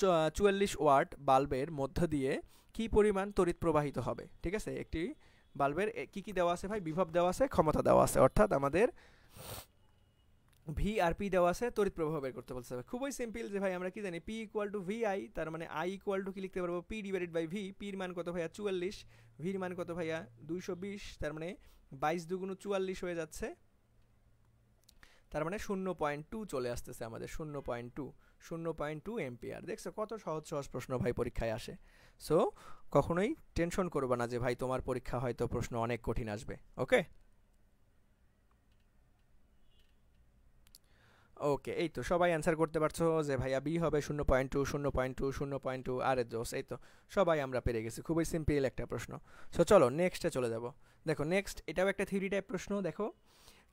44 ওয়াট বাল্বের মধ্য দিয়ে কি পরিমাণ তড়িৎ প্রবাহিত হবে, ঠিক আছে। একটি বাল্বের কি কি দেওয়া আছে ভাই, বিভব দেওয়া আছে, ক্ষমতা দেওয়া আছে, অর্থাৎ আমাদের ভি আর পি দেওয়া আছে, তড়িৎ প্রবাহ বের করতে বলছে। খুবই সিম্পল যে ভাই আমরা কি জানি, P equal to V I, তার মানে আই ইকুয়াল টু কি লিখতে পারবো, পি ডিভাইডেড বাই ভি, পির মান কত ভাইয়া 44, ভির মান কত ভাইয়া 220, তার মানে 22 দুগুণ 44 হয়ে যাচ্ছে, তার মানে 0.2 চলে আসতেছে আমাদের, 0.2 এম্পিয়ার। দেখছো কত সহজ সহজ প্রশ্ন ভাই পরীক্ষায় আসে। সো কখনোই টেনশন করবে না যে ভাই তোমার পরীক্ষা হয়তো প্রশ্ন অনেক কঠিন আসবে। ওকে ওকে এই তো সবাই অ্যান্সার করতে পারছো যে ভাইয়া বি হবে 0.2 0.2 0.2 আর এর জোস। এই তো সবাই আমরা পেরে গেছি, খুবই সিম্পল একটা প্রশ্ন। সো চলো নেক্সটে চলে যাব। দেখো নেক্সট এটাও একটা থিওরি টাইপ প্রশ্ন। দেখো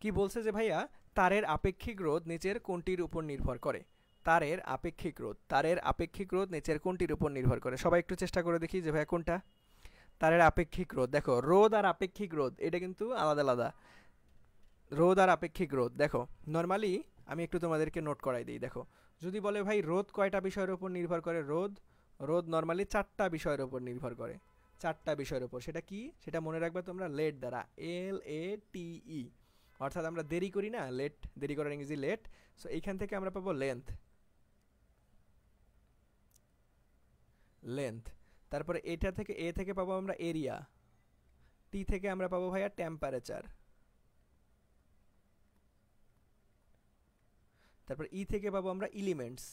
কি বলছে যে ভাইয়া তারের আপেক্ষিক রোধ নিচের কোনটির উপর নির্ভর করে, তারের আপেক্ষিক রোধ, তারের আপেক্ষিক রোধ নিচের কোনটির উপর নির্ভর করে? সবাই একটু চেষ্টা করে দেখি যে ভাইয়া কোনটা তারের আপেক্ষিক রোধ। দেখো রোধ আর আপেক্ষিক রোধ এটা কিন্তু আলাদা আলাদা। রোধ আর আপেক্ষিক রোধ দেখো নর্মালি আমি একটু তোমাদেরকে নোট করাই দিই। দেখো যদি বলে ভাই রোধ কয়টা বিষয়ের উপর নির্ভর করে, রোধ রোধ নর্মালি 4টা বিষয়ের উপর নির্ভর করে, 4টা বিষয়ের উপর। সেটা কি সেটা মনে রাখবে তোমরা, লেট দ্বারা, LATE, অর্থাৎ আমরা দেরি করি না, লেট, দেরি করার ইংরেজি লেট। সো এইখান থেকে আমরা পাবো লেন্থ, লেন্থ। তারপরে এটা থেকে এ থেকে পাবো আমরা এরিয়া, টি থেকে আমরা পাবো ভাইয়া টেম্পারেচার, তারপর ই থেকে পাবো আমরা এলিমেন্টস।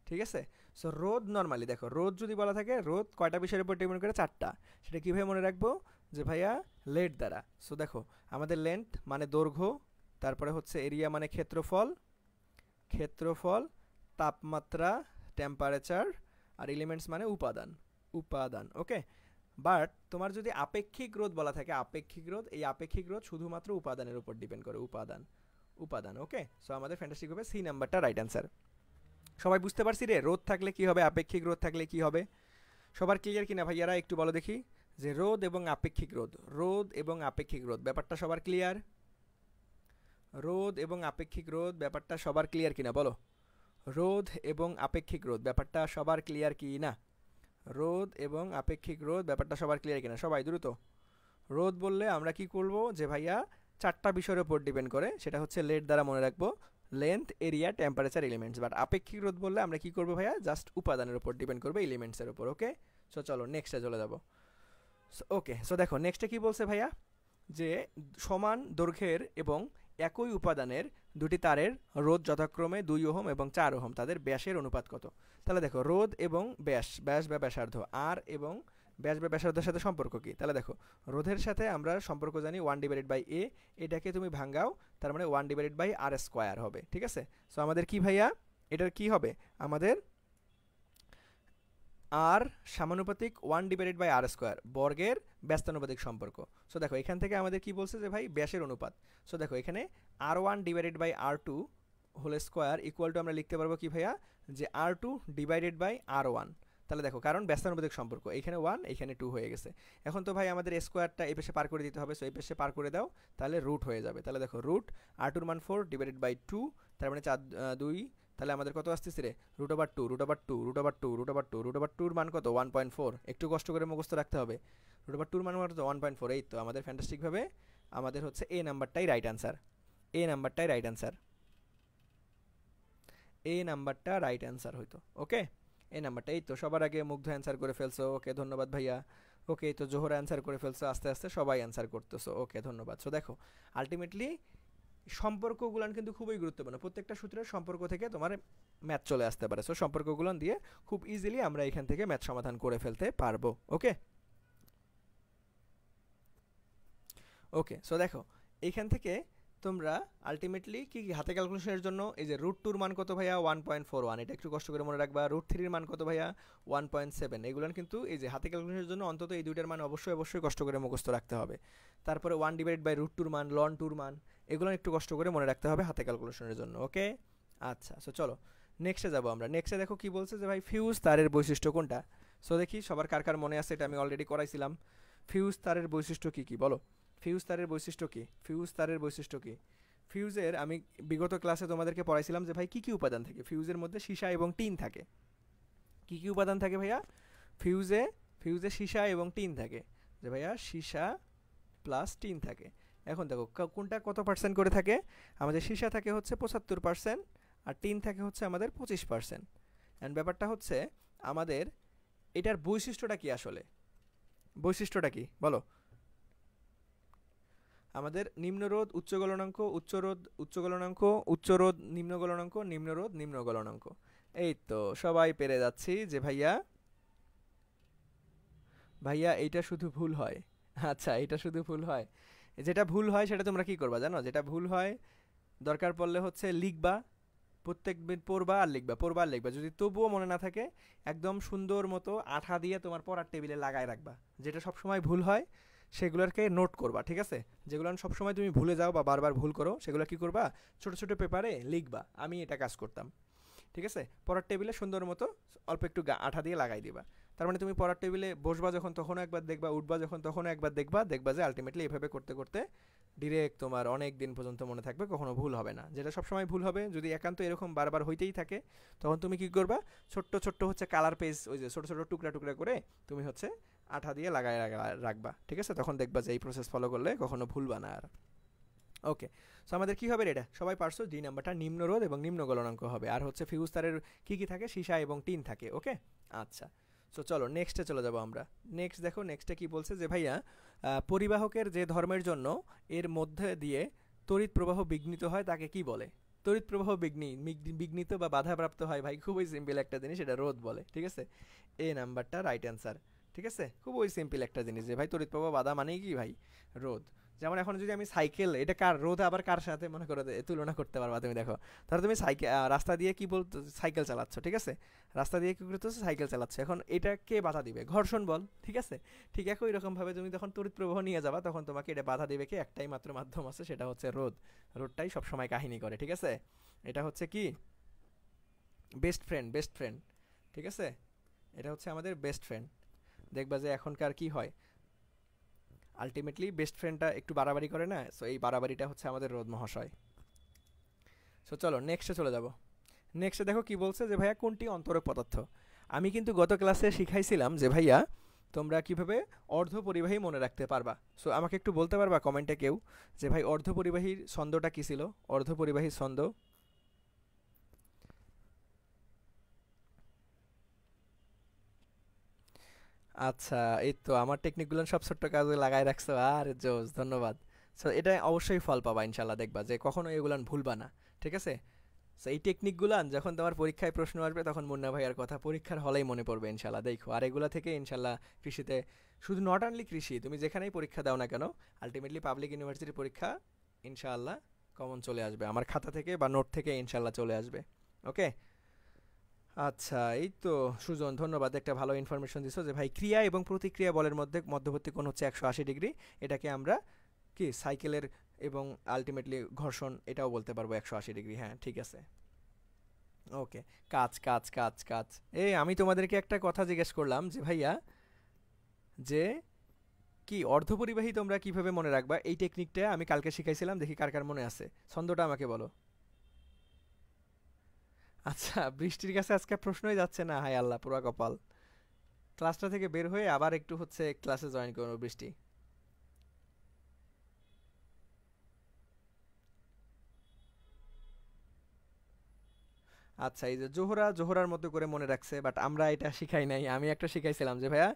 ঠিক আছে? সো রোধ নর্মালি দেখো রোধ যদি বলা থাকে রোধ কয়টা বিষয়ের উপর ডিপেন্ড করে, 4টা। সেটা কীভাবে মনে রাখবো যে ভাইয়া লেট দ্বারা। সো দেখো আমাদের লেন্থ মানে দৈর্ঘ্য, তারপরে হচ্ছে এরিয়া মানে ক্ষেত্রফল, ক্ষেত্রফল, তাপমাত্রা টেম্পারেচার, আর এলিমেন্টস মানে উপাদান, উপাদান। ওকে, বাট তোমার যদি আপেক্ষিক রোধ বলা থাকে, আপেক্ষিক রোধ, এই আপেক্ষিক রোধ শুধুমাত্র উপাদানের উপর ডিপেন্ড করে, উপাদান, উপাদান। ওকে, সো আমাদের ফ্যান্টাস্টিক হবে সি নাম্বারটা রাইট অ্যান্সার। সবাই বুঝতে পারছি রে রোধ থাকলে কি হবে, আপেক্ষিক রোধ থাকলে কি হবে? সবার ক্লিয়ার কিনা ভাইয়ারা একটু বলো দেখি, যে রোধ এবং আপেক্ষিক রোধ, রোধ এবং আপেক্ষিক রোধ ব্যাপারটা সবার ক্লিয়ার? রোধ এবং আপেক্ষিক রোধ ব্যাপারটা সবার ক্লিয়ার কিনা বলো? রোধ এবং আপেক্ষিক রোধ ব্যাপারটা সবার ক্লিয়ার কি না? রোধ এবং আপেক্ষিক রোধ ব্যাপারটা সবার ক্লিয়ার কিনা? সবাই দ্রুত। রোধ বললে আমরা কি করব যে ভাইয়া 4টা বিষয়ের উপর ডিপেন্ড করে, সেটা হচ্ছে লেট দ্বারা মনে রাখবো, length, area, temperature, elements. But আপেক্ষিক রোধ বললে আমরা কি করবো ভাইয়া, জাস্ট উপাদানের উপর ডিপেন্ড করবে, এলিমেন্টসের উপর। ওকে, সো চলো নেক্সটে চলে যাবো। ওকে, সো দেখো নেক্সটে কি বলছে ভাইয়া, যে সমান দৈর্ঘ্যের এবং একই উপাদানের দুটি তারের রোধ যথাক্রমে 2 ওহম এবং 4 ওহম, তাদের ব্যাসের অনুপাত কত? তাহলে দেখো রোধ এবং ব্যাস, ব্যাস বা ব্যাসার্ধ, আর এবং ব্যাস বা ব্যাসার্ধের সাথে সম্পর্ক কি? তাহলে দেখো রোধের সাথে আমরা সম্পর্ক জানি 1/a, এটাকে তুমি ভাঙ্গাও, তার মানে 1/r² হবে। ঠিক আছে? সো আমাদের কি ভাইয়া, এটার কি হবে আমাদের আর সমানুপাতিক 1/r² বর্গের ব্যস্তানুপাতিক সম্পর্ক। সো দেখো এখান থেকে আমাদের কি বলছে যে ভাই ব্যাসের অনুপাত। সো দেখো এখানে r1/r2 whole square equal to আমরা লিখতে পারবো কি ভাইয়া, যে r2/r1। তাহলে দেখো কারণ ব্যস্তানুপাতিক সম্পর্ক, এখানে 1 এখানে 2 হয়ে গেছে। এখন তো ভাই আমাদের স্কোয়ারটা এই পাশে পার করে দিতে হবে, সো এই পাশে পার করে দাও, তাহলে রুট হয়ে যাবে। তাহলে দেখো রুট r2 এর মান 4/2, তার মানে 4 2, তাহলে আমাদের কত আসতেছে রে, √2 √2 √2 √2 √2 মান কত 1.4। একটু কষ্ট করে মুখস্থ রাখতে হবে, √2 মান কত 1.4। এই তো আমাদের ফ্যান্টাস্টিকভাবে আমাদের হচ্ছে এ নাম্বারটাই রাইট অ্যান্সার, এ নাম্বারটাই রাইট অ্যান্সার, এ নাম্বারটা রাইট অ্যান্সার হইতো। ওকে, এই নাম্বারটা। এই তো সবার আগে মুগ্ধ অ্যান্সার করে ফেলছো, ওকে ধন্যবাদ ভাইয়া। ওকে, তো জোহর অ্যান্সার করে ফেলছো, আস্তে আস্তে সবাই অ্যান্সার করতেছো, ওকে ধন্যবাদ। সো দেখো আলটিমেটলি সম্পর্কগুলান কিন্তু খুবই গুরুত্বপূর্ণ, প্রত্যেকটা সূত্রের সম্পর্ক থেকে তোমার ম্যাথ চলে আসতে পারে। সো সম্পর্কগুলান দিয়ে খুব ইজিলি আমরা এখান থেকে ম্যাথ সমাধান করে ফেলতে পারবো। ওকে, ওকে, সো দেখো এইখান থেকে তোমরা আলটিমেটলি কি কি হাতে ক্যালকুলেশনের জন্য, এই যে √2 মান কত ভাইয়া 1.41, এটা একটু কষ্ট করে মনে রাখবা। √3 মান কত ভাইয়া 1.7, এগুলান কিন্তু এই যে হাতে ক্যালকুলেশনের জন্য অন্তত এই দুইটার মান অবশ্যই অবশ্যই কষ্ট করে মুখস্থ রাখতে হবে। তারপরে 1/√2 মান, ln2 মান, এগুলো একটু কষ্ট করে মনে রাখতে হবে হাতে ক্যালকুলেশনের জন্য। ওকে, আচ্ছা, সো চলো নেক্সটে যাবো আমরা। নেক্সটে দেখো কি বলছে যে ভাই ফিউজ তারের বৈশিষ্ট্য কোনটা? সো দেখি সবার কার কার মনে আছে, এটা আমি অলরেডি করাইছিলাম। ফিউজ তারের বৈশিষ্ট্য কি কি বলো? ফিউজ তারের বৈশিষ্ট্য কি? ফিউজ তারের বৈশিষ্ট্য কি? ফিউজের আমি বিগত ক্লাসে তোমাদেরকে পড়াইছিলাম যে ভাই কি কি উপাদান থাকে ফিউজের মধ্যে, সীসা এবং টিন থাকে। কি কি উপাদান থাকে ভাইয়া ফিউজে? ফিউজে সীসা এবং টিন থাকে, যে ভাইয়া সীসা প্লাস টিন থাকে। এখন দেখো কোনটা কত পার্সেন্ট করে থাকে, আমাদের সীসা থাকে হচ্ছে 75%, আর টিন থাকে হচ্ছে আমাদের 25%। অ্যান্ড ব্যাপারটা হচ্ছে আমাদের এটার বৈশিষ্ট্যটা কি আসলে, বৈশিষ্ট্যটা কি বলো? আমাদের নিম্নরোধ উচ্চ গলনাঙ্ক, উচ্চরোধ উচ্চ গলনাঙ্ক, উচ্চরোধ নিম্ন গলনাঙ্ক, নিম্নরোধ নিম্ন গলনাঙ্ক। এই তো সবাই পেরে যাচ্ছি যে ভাইয়া, ভাইয়া এইটা শুধু ভুল হয়। আচ্ছা, এটা শুধু ভুল হয়। যেটা ভুল হয় সেটা তোমরা কি করবা জানো? যেটা ভুল হয় দরকার পড়লে হচ্ছে লিখবা, প্রত্যেক দিন পড়বা আর লিখবা, পড়বা আর লিখবা। যদি তবুও মনে না থাকে একদম সুন্দর মতো আঠা দিয়ে তোমার পড়ার টেবিলে লাগায় রাখবা। যেটা সবসময় ভুল হয় সেগুলোকে নোট করবা, ঠিক আছে? যেগুলো সবসময় তুমি ভুলে যাও বা বারবার ভুল করো, সেগুলো কি করবা, ছোট ছোট পেপারে লিখবা, আমি এটা কাজ করতাম, ঠিক আছে? পড়ার টেবিলে সুন্দর মতো অল্প একটু আঠা দিয়ে লাগাই দিবা। তার মানে তুমি পড়ার টেবিলে বসবা যখন তখনও একবার দেখবা, উঠবা যখন তখনও একবার দেখবা, দেখবা যে আলটিমেটলি এভাবে করতে করতে ডিরেক্ট তোমার অনেক দিন পর্যন্ত মনে থাকবে, কখনো ভুল হবে না। যেটা সবসময় ভুল হবে, যদি একান্ত এরকম বারবার হইতেই থাকে, তখন তুমি কি করবা, ছোট্ট ছোট্ট হচ্ছে কালার পেজ, ওই যে ছোট ছোট টুকরা টুকরা করে তুমি হচ্ছে আঠা দিয়ে লাগায় রাখবা, ঠিক আছে? তখন দেখবা যে এই প্রসেস ফলো করলে কখনো ভুলবা না আর। ওকে, সো আমাদের কি হবে এটা সবাই পারছো, ডি নাম্বারটা নিম্ন রোধ এবং নিম্ন গলনাঙ্ক হবে। আর হচ্ছে ফিউজ তারের কি কি থাকে, সীসা এবং টিন থাকে। ওকে, আচ্ছা, সো চলো নেক্সটে চলে যাব আমরা। নেক্সট দেখো, নেক্সটে কি বলছে যে ভাইয়া পরিবাহকের যে ধর্মের জন্য এর মধ্যে দিয়ে তড়িৎ প্রবাহ বিঘ্নিত হয় তাকে কি বলে? তড়িৎ প্রবাহ বিঘ্নিত বা বাধাপ্রাপ্ত হয় ভাই, খুবই সিম্পল একটা জিনিস, এটা রোধ বলে, ঠিক আছে? এ নাম্বারটা রাইট অ্যান্সার, ঠিক আছে? খুবই সিম্পল একটা জিনিস যে ভাই তড়িৎ প্রবাহ বাধা মানেই কি ভাই, রোধ। যেমন এখন যদি আমি সাইকেল, এটা কার রোধ, আবার কার সাথে মনে করো তুলনা করতে পারবা তুমি, দেখো ধরো তুমি সাইকেল রাস্তা দিয়ে কি বলতো, সাইকেল চালাচ্ছ, ঠিক আছে? রাস্তা দিয়ে কি করতেছো, সাইকেল চালাচ্ছ, এখন এটা কে বাধা দিবে, ঘর্ষণ বল, ঠিক আছে? ঠিক একই রকম ভাবে তুমি যখন তড়িৎ প্রবাহ নিয়ে যাবা, তখন তোমাকে এটা বাধা দিবে কি, একটাই মাত্র মাধ্যম আছে, সেটা হচ্ছে রোধ। রোধটাই সবসময় কাহিনী করে, ঠিক আছে? এটা হচ্ছে কি, বেস্ট ফ্রেন্ড, বেস্ট ফ্রেন্ড, ঠিক আছে? এটা হচ্ছে আমাদের বেস্ট ফ্রেন্ড। দেখবা যে এখনকার কি হয়, আলটিমেটলি বেস্ট ফ্রেন্ডটা একটু বাড়াবাড়ি করে না, সো এই বাড়াবাড়িটা হচ্ছে আমাদের রোধ মহাশয়। সো চলো নেক্সটে চলে যাব। নেক্সটে দেখো কি বলছে যে ভাইয়া কোনটি অন্তরক পদার্থ? আমি কিন্তু গত ক্লাসে শিখাইছিলাম যে ভাইয়া তোমরা কিভাবে অর্ধপরিবাহী মনে রাখতে পারবা। সো আমাকে একটু বলতে পারবা কমেন্টে কেউ যে ভাই অর্ধপরিবাহীর ছন্দটা কী ছিল, অর্ধপরিবাহীর ছন্দ? আচ্ছা, এই তো আমার টেকনিকগুলো সব ছোট্ট কাজে লাগাই রাখছো, আর জোস, ধন্যবাদ। সো এটা অবশ্যই ফল পাবা ইনশাল্লাহ, দেখবা যে কখনো এগুলান ভুলবা না, ঠিক আছে? সো এই টেকনিকগুলান যখন তোমার পরীক্ষায় প্রশ্ন আসবে, তখন মুন্না ভাইয়ার কথা পরীক্ষার হলেই মনে পড়বে ইনশাল্লাহ, দেখো। আর এগুলা থেকে ইনশাল্লাহ কৃষিতে, শুধু নট অনলি কৃষি, তুমি যেখানেই পরীক্ষা দাও না কেন, আলটিমেটলি পাবলিক ইউনিভার্সিটির পরীক্ষা ইনশাআল্লাহ কমন চলে আসবে আমার খাতা থেকে বা নোট থেকে, ইনশাল্লাহ চলে আসবে। ওকে, আচ্ছা, এই তো সুজন, ধন্যবাদ, একটা ভালো ইনফরমেশন দিছো যে ভাই ক্রিয়া এবং প্রতিক্রিয়া বলের মধ্যে মধ্যবর্তী কোণ হচ্ছে 180 ডিগ্রি। এটাকে আমরা কি সাইকেলের এবং আলটিমেটলি ঘর্ষণ, এটাও বলতে পারবো 180 ডিগ্রি। হ্যাঁ, ঠিক আছে। ওকে, কাজ কাজ কাজ কাজ। এই আমি তোমাদেরকে একটা কথা জিজ্ঞেস করলাম যে ভাইয়া, যে কি অর্ধপরিবাহী তোমরা কিভাবে মনে রাখবা, এই টেকনিকটা আমি কালকে শিখাইছিলাম, দেখি কার কার মনে আছে। ছন্দটা আমাকে বলো। আচ্ছা, বৃষ্টির কাছে আজকে প্রশ্নই যাচ্ছে না, হায় আল্লাহ, পুরা কপাল। ক্লাসটা থেকে বের হয়ে আবার একটু হচ্ছে ক্লাসে জয়েন করবো, বৃষ্টি। আচ্ছা, এই যে জোহরা জোহরার মতো করে মনে রাখছে, বাট আমরা এটা শিখাই নাই। আমি একটা শিখাইছিলাম যে ভাইয়া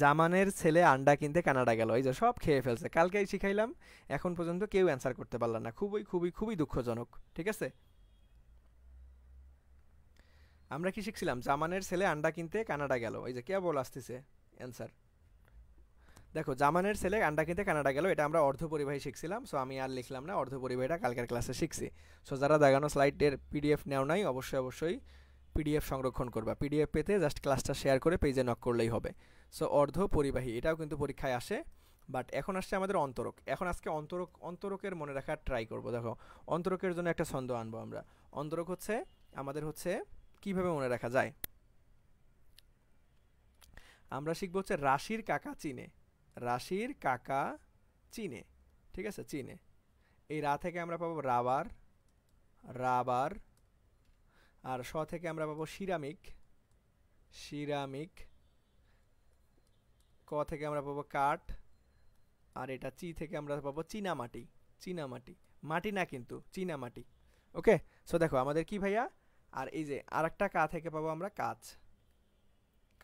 জামানের ছেলে আন্ডা কিনতে কানাডা গেল, এই যে সব খেয়ে ফেলছে, কালকেই শিখাইলাম, এখন পর্যন্ত কেউ অ্যান্সার করতে পারল না, খুবই খুবই খুবই দুঃখজনক, ঠিক আছে? আমরা কি শিখছিলাম, জামানের ছেলে আন্ডা কিনতে কানাডা গেল, এই যে কে বল আসতেছে অ্যান্সার। দেখো, জামানের ছেলে আন্ডা কিনতে কানাডা গেল, এটা আমরা অর্ধপরিবাহী শিখছিলাম, সো আমি আর লিখলাম না, অর্ধপরিবাহীটা কালকের ক্লাসে শিখছি। সো যারা দাগানো স্লাইডের পিডিএফ নেও নাই, অবশ্যই অবশ্যই পিডিএফ সংরক্ষণ করবা। পিডিএফ পেতে জাস্ট ক্লাসটা শেয়ার করে পেজে নক করলেই হবে। সো অর্ধপরিবাহী এটাও কিন্তু পরীক্ষায় আসে, বাট এখন আসছে আমাদের অন্তরক। এখন আজকে অন্তরকের মনে রাখার ট্রাই করব। দেখো, অন্তরকের জন্য একটা ছন্দ আনবো আমরা। অন্তরক হচ্ছে আমাদের হচ্ছে কিভাবে মনে রাখা যায়, আমরা শিখবো হচ্ছে রাশির কাকা চিনে, রাশির কাকা চিনে, ঠিক আছে? চিনে, এই রা থেকে আমরা পাবো রাবার, রাবার। আর স থেকে আমরা পাবো সিরামিক, সিরামিক। ক থেকে আমরা পাবো কাঠ। আর এটা চি থেকে আমরা পাবো চীনামাটি, চীনামাটি, মাটি না কিন্তু চীনামাটি। ওকে, সো দেখো আমাদের কি ভাইয়া, আর এই যে আর একটা কা থেকে পাবো আমরা কাচ,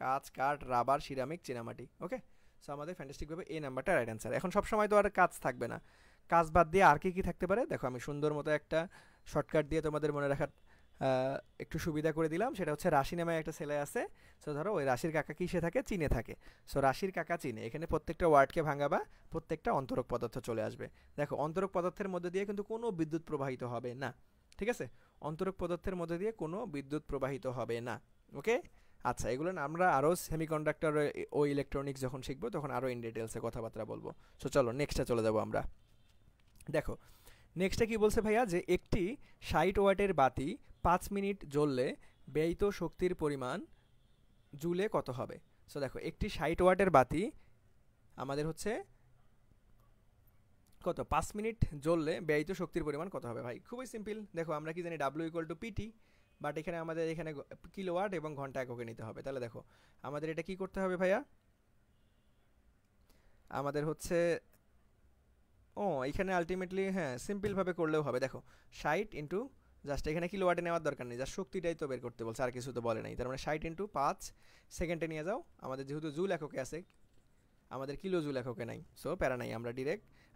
কাচ, কাঠ, রাবার, সিরামিক, চীনামাটি। ওকে, সো আমাদের ফ্যান্টাস্টিকভাবে এই নাম্বারটা রাইট অ্যান্সার। এখন সবসময় তো আর কাজ থাকবে না, কাজ বাদ দিয়ে আর কি কি থাকতে পারে, দেখো আমি সুন্দর মতো একটা শর্টকাট দিয়ে তোমাদের মনে রাখার একটু সুবিধা করে দিলাম। সেটা হচ্ছে রাশি নামে একটা ছেলে আছে, সো ধরো ওই রাশির কাকা কিসে থাকে, চীনে থাকে। সো রাশির কাকা চীনে, এখানে প্রত্যেকটা ওয়ার্ডকে ভাঙাবা, প্রত্যেকটা অন্তরক পদার্থ চলে আসবে। দেখো, অন্তরক পদার্থের মধ্যে দিয়ে কিন্তু কোনো বিদ্যুৎ প্রবাহিত হবে না, ঠিক আছে? অন্তরক পদার্থের মধ্যে দিয়ে কোনো বিদ্যুৎ প্রবাহিত হবে না। ওকে, আচ্ছা, এগুলো না আমরা আরও সেমিকন্ডাক্টর ও ইলেকট্রনিক্স যখন শিখবো তখন আরও ইন ডিটেলসে কথাবার্তা বলবো। সো চলো নেক্সটে চলে যাবো আমরা। দেখো নেক্সটে কি বলছে ভাইয়া, যে একটি 60 ওয়াটের বাতি 5 মিনিট জ্বললে ব্যয়িত শক্তির পরিমাণ জুলে কত হবে? সো দেখো একটি 60 ওয়াটের বাতি আমাদের হচ্ছে কত, 5 মিনিট জ্বললে ব্যয়িত শক্তির পরিমাণ কত হবে? ভাই খুবই সিম্পল, দেখো আমরা কি জানি W equal to PT, but এখানে আমাদের এখানে কিলোওয়াট এবং ঘন্টা এককে নিতে হবে। তাহলে দেখো আমাদের এটা কি করতে হবে ভাইয়া, আমাদের হচ্ছে এখানে আলটিমেটলি হ্যাঁ সিম্পলভাবে করলেও হবে। দেখো 60 ইন্টু জাস্ট এখানে কিলোওয়াটে নেওয়ার দরকার নেই, জাস্ট শক্তিটাই তো বের করতে বলছে, আর কিছু তো বলে নাই। তার মানে 60 ইন্টু 5 সেকেন্ডে নিয়ে যাও, আমাদের যেহেতু জুল এককে আছে, আমাদের কিলো জুল এককে নাই, সো প্যারা নাই,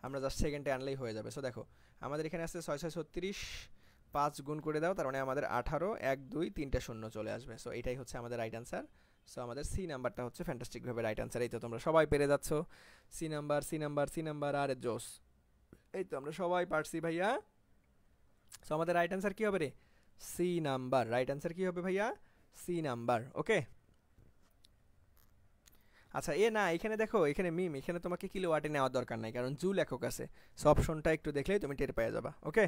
আমরা জাস্ট সেকেন্ডে আনলেই হয়ে যাবে। সো দেখো আমাদের এখানে আছে 636, 5 গুণ করে দাও, তার মানে আমাদের 18, 1 2 3টে শূন্য চলে আসবে। সো এটাই হচ্ছে আমাদের রাইট অ্যান্সার। সো আমাদের সি নাম্বারটা হচ্ছে ফ্যান্টাস্টিকভাবে রাইট অ্যান্সার। এই তো তোমরা সবাই পেরে যাচ্ছ, C number C number C number, আরে জোস, এই তো আমরা সবাই পারছি ভাইয়া। সো আমাদের রাইট অ্যান্সার কী হবে রে? C number. রাইট অ্যান্সার কী হবে ভাইয়া? C number. ওকে আচ্ছা, না এখানে দেখো, এখানে এখানে তোমাকে কিলো ওয়াটে নেওয়ার দরকার নাই, কারণ জুল একক আছে। সো অপশনটা একটু দেখলেই তুমি টের পেয়ে যাবা। ওকে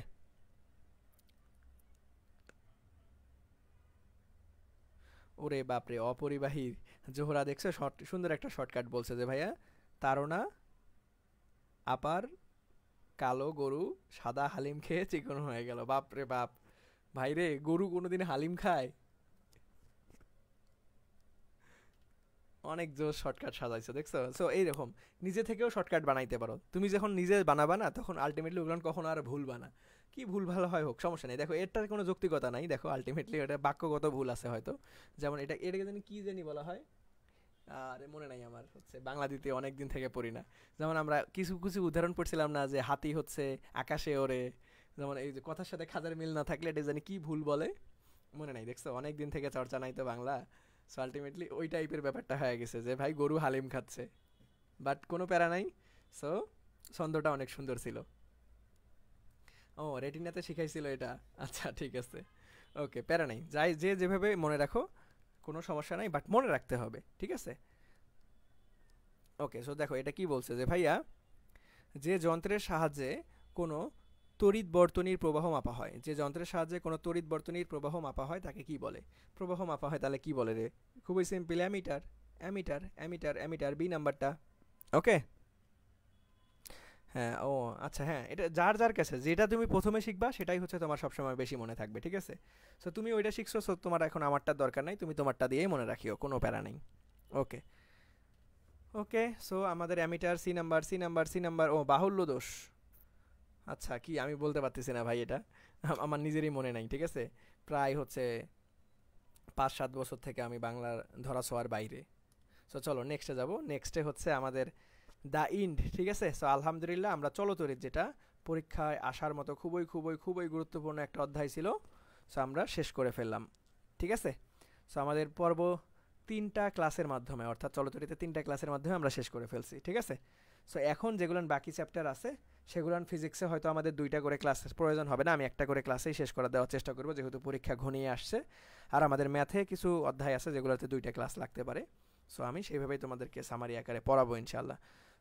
ওরে বাপরে, অপরিবাহী জোহরা দেখছো, সুন্দর একটা শর্টকাট বলছে যে ভাইয়া, তারা আপার কালো গরু সাদা হালিম খেয়ে চিকন হয়ে গেল। বাপরে বাপ, ভাইরে গরু কোনোদিন হালিম খায়? অনেক জোর শর্টকাট সাজাইছো দেখছো। সো এইরকম নিজে থেকেও শর্টকাট বানাইতে পারো, তুমি যখন নিজে বানাবা না তখন আলটিমেটলি ওগুলো কখনো আর ভুল বানা, কি ভুল ভালো হয় হোক সমস্যা নেই। দেখো এটার কোনো যৌক্তিকতা নাই, দেখো আলটিমেটলি এটা বাক্যগত ভুল আছে হয়তো, যেমন এটাকে জানি কি জানি বলা হয়, আর মনে নাই আমার, হচ্ছে বাংলা দিতে অনেক দিন থেকে পড়ি না। যেমন আমরা কিছু কিছু উদাহরণ পড়ছিলাম না, যে হাতি হচ্ছে আকাশে ওড়ে, যেমন এই যে কথার সাথে খাদের মিল না থাকলে এটা জানি কি ভুল বলে, মনে নাই। দেখছো অনেক দিন থেকে চর্চা নাই তো বাংলা। সো আলটিমেটলি ওই টাইপের ব্যাপারটা হয়ে গেছে যে ভাই গরু হালিম খাচ্ছে, বাট কোনো প্যারা নাই। সো ছন্দটা অনেক সুন্দর ছিল। রেটিনাতে শিখাইছিল এটা, আচ্ছা ঠিক আছে, ওকে প্যারা নাই, যাই যে যেভাবে মনে রাখো কোনো সমস্যা নাই, বাট মনে রাখতে হবে, ঠিক আছে। ওকে সো দেখো এটা কি বলছে, যে ভাইয়া যে যন্ত্রের সাহায্যে কোনো তড়িৎ বর্তনীর প্রবাহ মাপা হয়, যে যন্ত্রের সাহায্যে কোনো তড়িৎ বর্তনীর প্রবাহ মাপা হয় তাকে কি বলে? প্রবাহ মাপা হয় তাহলে কি বলে রে? খুবই simple, ammeter. Ammeter ammeter ammeter, B নাম্বারটা। ওকে হ্যাঁ আচ্ছা হ্যাঁ, এটা যার যার কাছে যেটা তুমি প্রথমে শিখবা সেটাই হচ্ছে তোমার সবসময় বেশি মনে থাকবে, ঠিক আছে। সো তুমি ওইটা শিখছো, সো তোমার এখন আমারটার দরকার নাই, তুমি তোমারটা দিয়েই মনে রাখিও, কোনো প্যারা নেই। ওকে ওকে সো আমাদের ammeter C number C number C number, বাহুল্য দোষ। আচ্ছা কি আমি বলতে পারতেছি না ভাই, এটা আমার নিজেরই মনে নাই, ঠিক আছে। প্রায় হচ্ছে 5-7 বছর থেকে আমি বাংলার ধরা ছোঁয়ার বাইরে। সো চলো নেক্সটে যাব। নেক্সটে হচ্ছে আমাদের দ্য ইন্ড, ঠিক আছে। সো আলহামদুলিল্লাহ আমরা চলতরিৎ, যেটা পরীক্ষায় আসার মতো খুবই খুবই খুবই গুরুত্বপূর্ণ একটা অধ্যায় ছিল, সো আমরা শেষ করে ফেললাম, ঠিক আছে। সো আমাদের পর্ব 3টা ক্লাসের মাধ্যমে, অর্থাৎ চলতরিতে 3টা ক্লাসের মাধ্যমে আমরা শেষ করে ফেলছি, ঠিক আছে। সো এখন যেগুলো বাকি চ্যাপ্টার আছে সেগুলো ফিজিক্সে হয়তো আমাদের 2টা করে ক্লাসের প্রয়োজন হবে না, আমি একটা করে ক্লাসেই শেষ করে দেওয়ার চেষ্টা করবো, যেহেতু পরীক্ষা ঘনিয়ে আসছে। আর আমাদের ম্যাথে কিছু অধ্যায় আছে যেগুলোতে 2টা ক্লাস লাগতে পারে। সো আমি সেইভাবেই তোমাদেরকে সামারি আকারে পড়াবো ইনশাল্লাহ।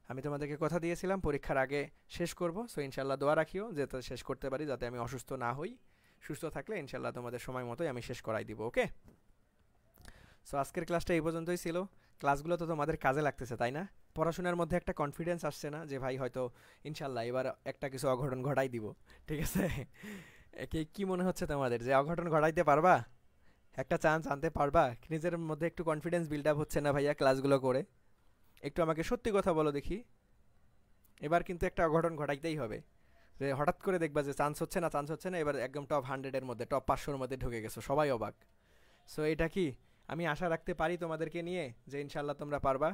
আমি তোমাদেরকে কথা দিয়েছিলাম পরীক্ষার আগে শেষ করব, সো ইনশাল্লাহ দোয়া রাখিও যাতে শেষ করতে পারি, যাতে আমি অসুস্থ না হই। সুস্থ থাকলে ইনশাল্লাহ তোমাদের সময় মতোই আমি শেষ করাই দিব। ওকে সো আজকের ক্লাসটা এই পর্যন্তই ছিল। ক্লাসগুলো তো তোমাদের কাজে লাগতেছে তাই না? পড়াশোনার মধ্যে একটা কনফিডেন্স আসছে না, যে ভাই হয়তো ইনশাল্লাহ এবার একটা কিছু অঘটন ঘটাই দিব, ঠিক আছে। কি মনে হচ্ছে তোমাদের, যে অঘটন ঘটাইতে পারবা? একটা চান্স আনতে পারবা? নিজের মধ্যে একটু কনফিডেন্স বিল্ড আপ হচ্ছে না ভাইয়া ক্লাসগুলো করে? একটু আমাকে সত্যি কথা বলো দেখি। এবার কিন্তু একটা অঘটন ঘটাইতেই হবে, যে হঠাৎ করে দেখবা যে চান্স হচ্ছে না চান্স হচ্ছে না, এবার একদম টপ 100-এর মধ্যে, টপ 500-র মধ্যে ঢুকে গেছো, সবাই অবাক। সো এটা কি আমি আশা রাখতে পারি তোমাদেরকে নিয়ে, যে ইনশাল্লাহ তোমরা পারবা?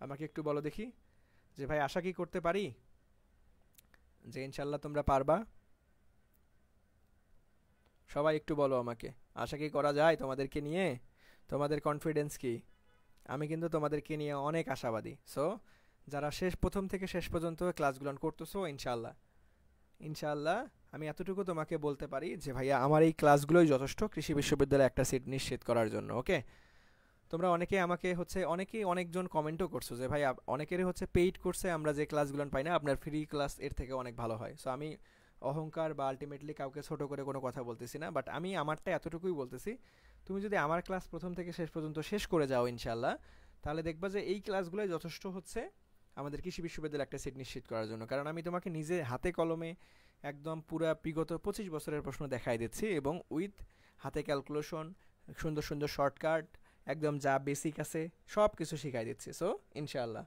আমাকে একটু বলো দেখি, যে ভাই আশা কি করতে পারি যে ইনশাল্লাহ তোমরা পারবা? সবাই একটু বলো আমাকে, আশা কি করা যায় তোমাদেরকে নিয়ে? তোমাদের কনফিডেন্স কি? আমি কিন্তু তোমাদেরকে নিয়ে অনেক আশাবাদী। সো যারা প্রথম থেকে শেষ পর্যন্ত ক্লাসগুলো করতেছো, ইনশাল্লাহ ইনশাল্লাহ আমি এতটুকু তোমাকে বলতে পারি যে ভাইয়া আমার এই ক্লাসগুলোই যথেষ্ট কৃষি বিশ্ববিদ্যালয়ে একটা সিট নিশ্চিত করার জন্য। ওকে তোমরা অনেকে আমাকে হচ্ছে অনেকেই অনেকজন কমেন্টও করছো যে ভাই অনেকেরই হচ্ছে পেইড কোর্সে আমরা যে ক্লাসগুলো পাই না, আপনার ফ্রি ক্লাস এর থেকে অনেক ভালো হয়। সো আমি অহংকার বা আলটিমেটলি কাউকে ছোট করে কোনো কথা বলতেছি না, বাট আমি আমারটা এতটুকুই বলতেছি, তুমি যদি আমার ক্লাস প্রথম থেকে শেষ পর্যন্ত শেষ করে যাও ইনশাল্লাহ, তাহলে দেখবা যে এই ক্লাসগুলোই যথেষ্ট হচ্ছে আমাদের কৃষি বিশ্ববিদ্যালয়ে একটা সিট নিশ্চিত করার জন্য। কারণ আমি তোমাকে নিজে হাতে কলমে একদম পুরা বিগত 25 বছরের প্রশ্ন দেখাই দিচ্ছি, এবং উইথ হাতে ক্যালকুলেশন, সুন্দর সুন্দর শর্টকাট, একদম যা বেসিক আছে সব কিছু শিখাই দিচ্ছি। সো ইনশাল্লাহ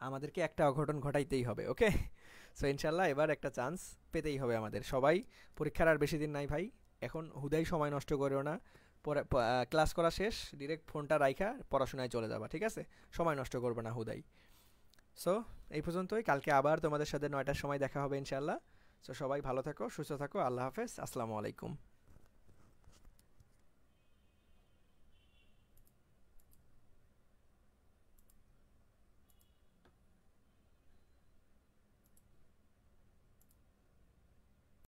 আমাদেরকে একটা অঘটন ঘটাইতেই হবে, ওকে? সো ইনশাল্লাহ এবার একটা চান্স পেতেই হবে আমাদের সবাই। পরীক্ষার আর বেশি দিন নাই ভাই, এখন হুদাই সময় নষ্ট করেও না। পরে ক্লাস করা শেষ, ডিরেক্ট ফোনটা রাইখা পড়াশোনায় চলে যাবা, ঠিক আছে? সময় নষ্ট করবে না হুদাই। সো এই পর্যন্তই, কালকে আবার তোমাদের সাথে 9টার সময় দেখা হবে ইনশাল্লাহ। সো সবাই ভালো থাকো, সুস্থ থাকো, আল্লাহ হাফেজ, আসসালামু আলাইকুম।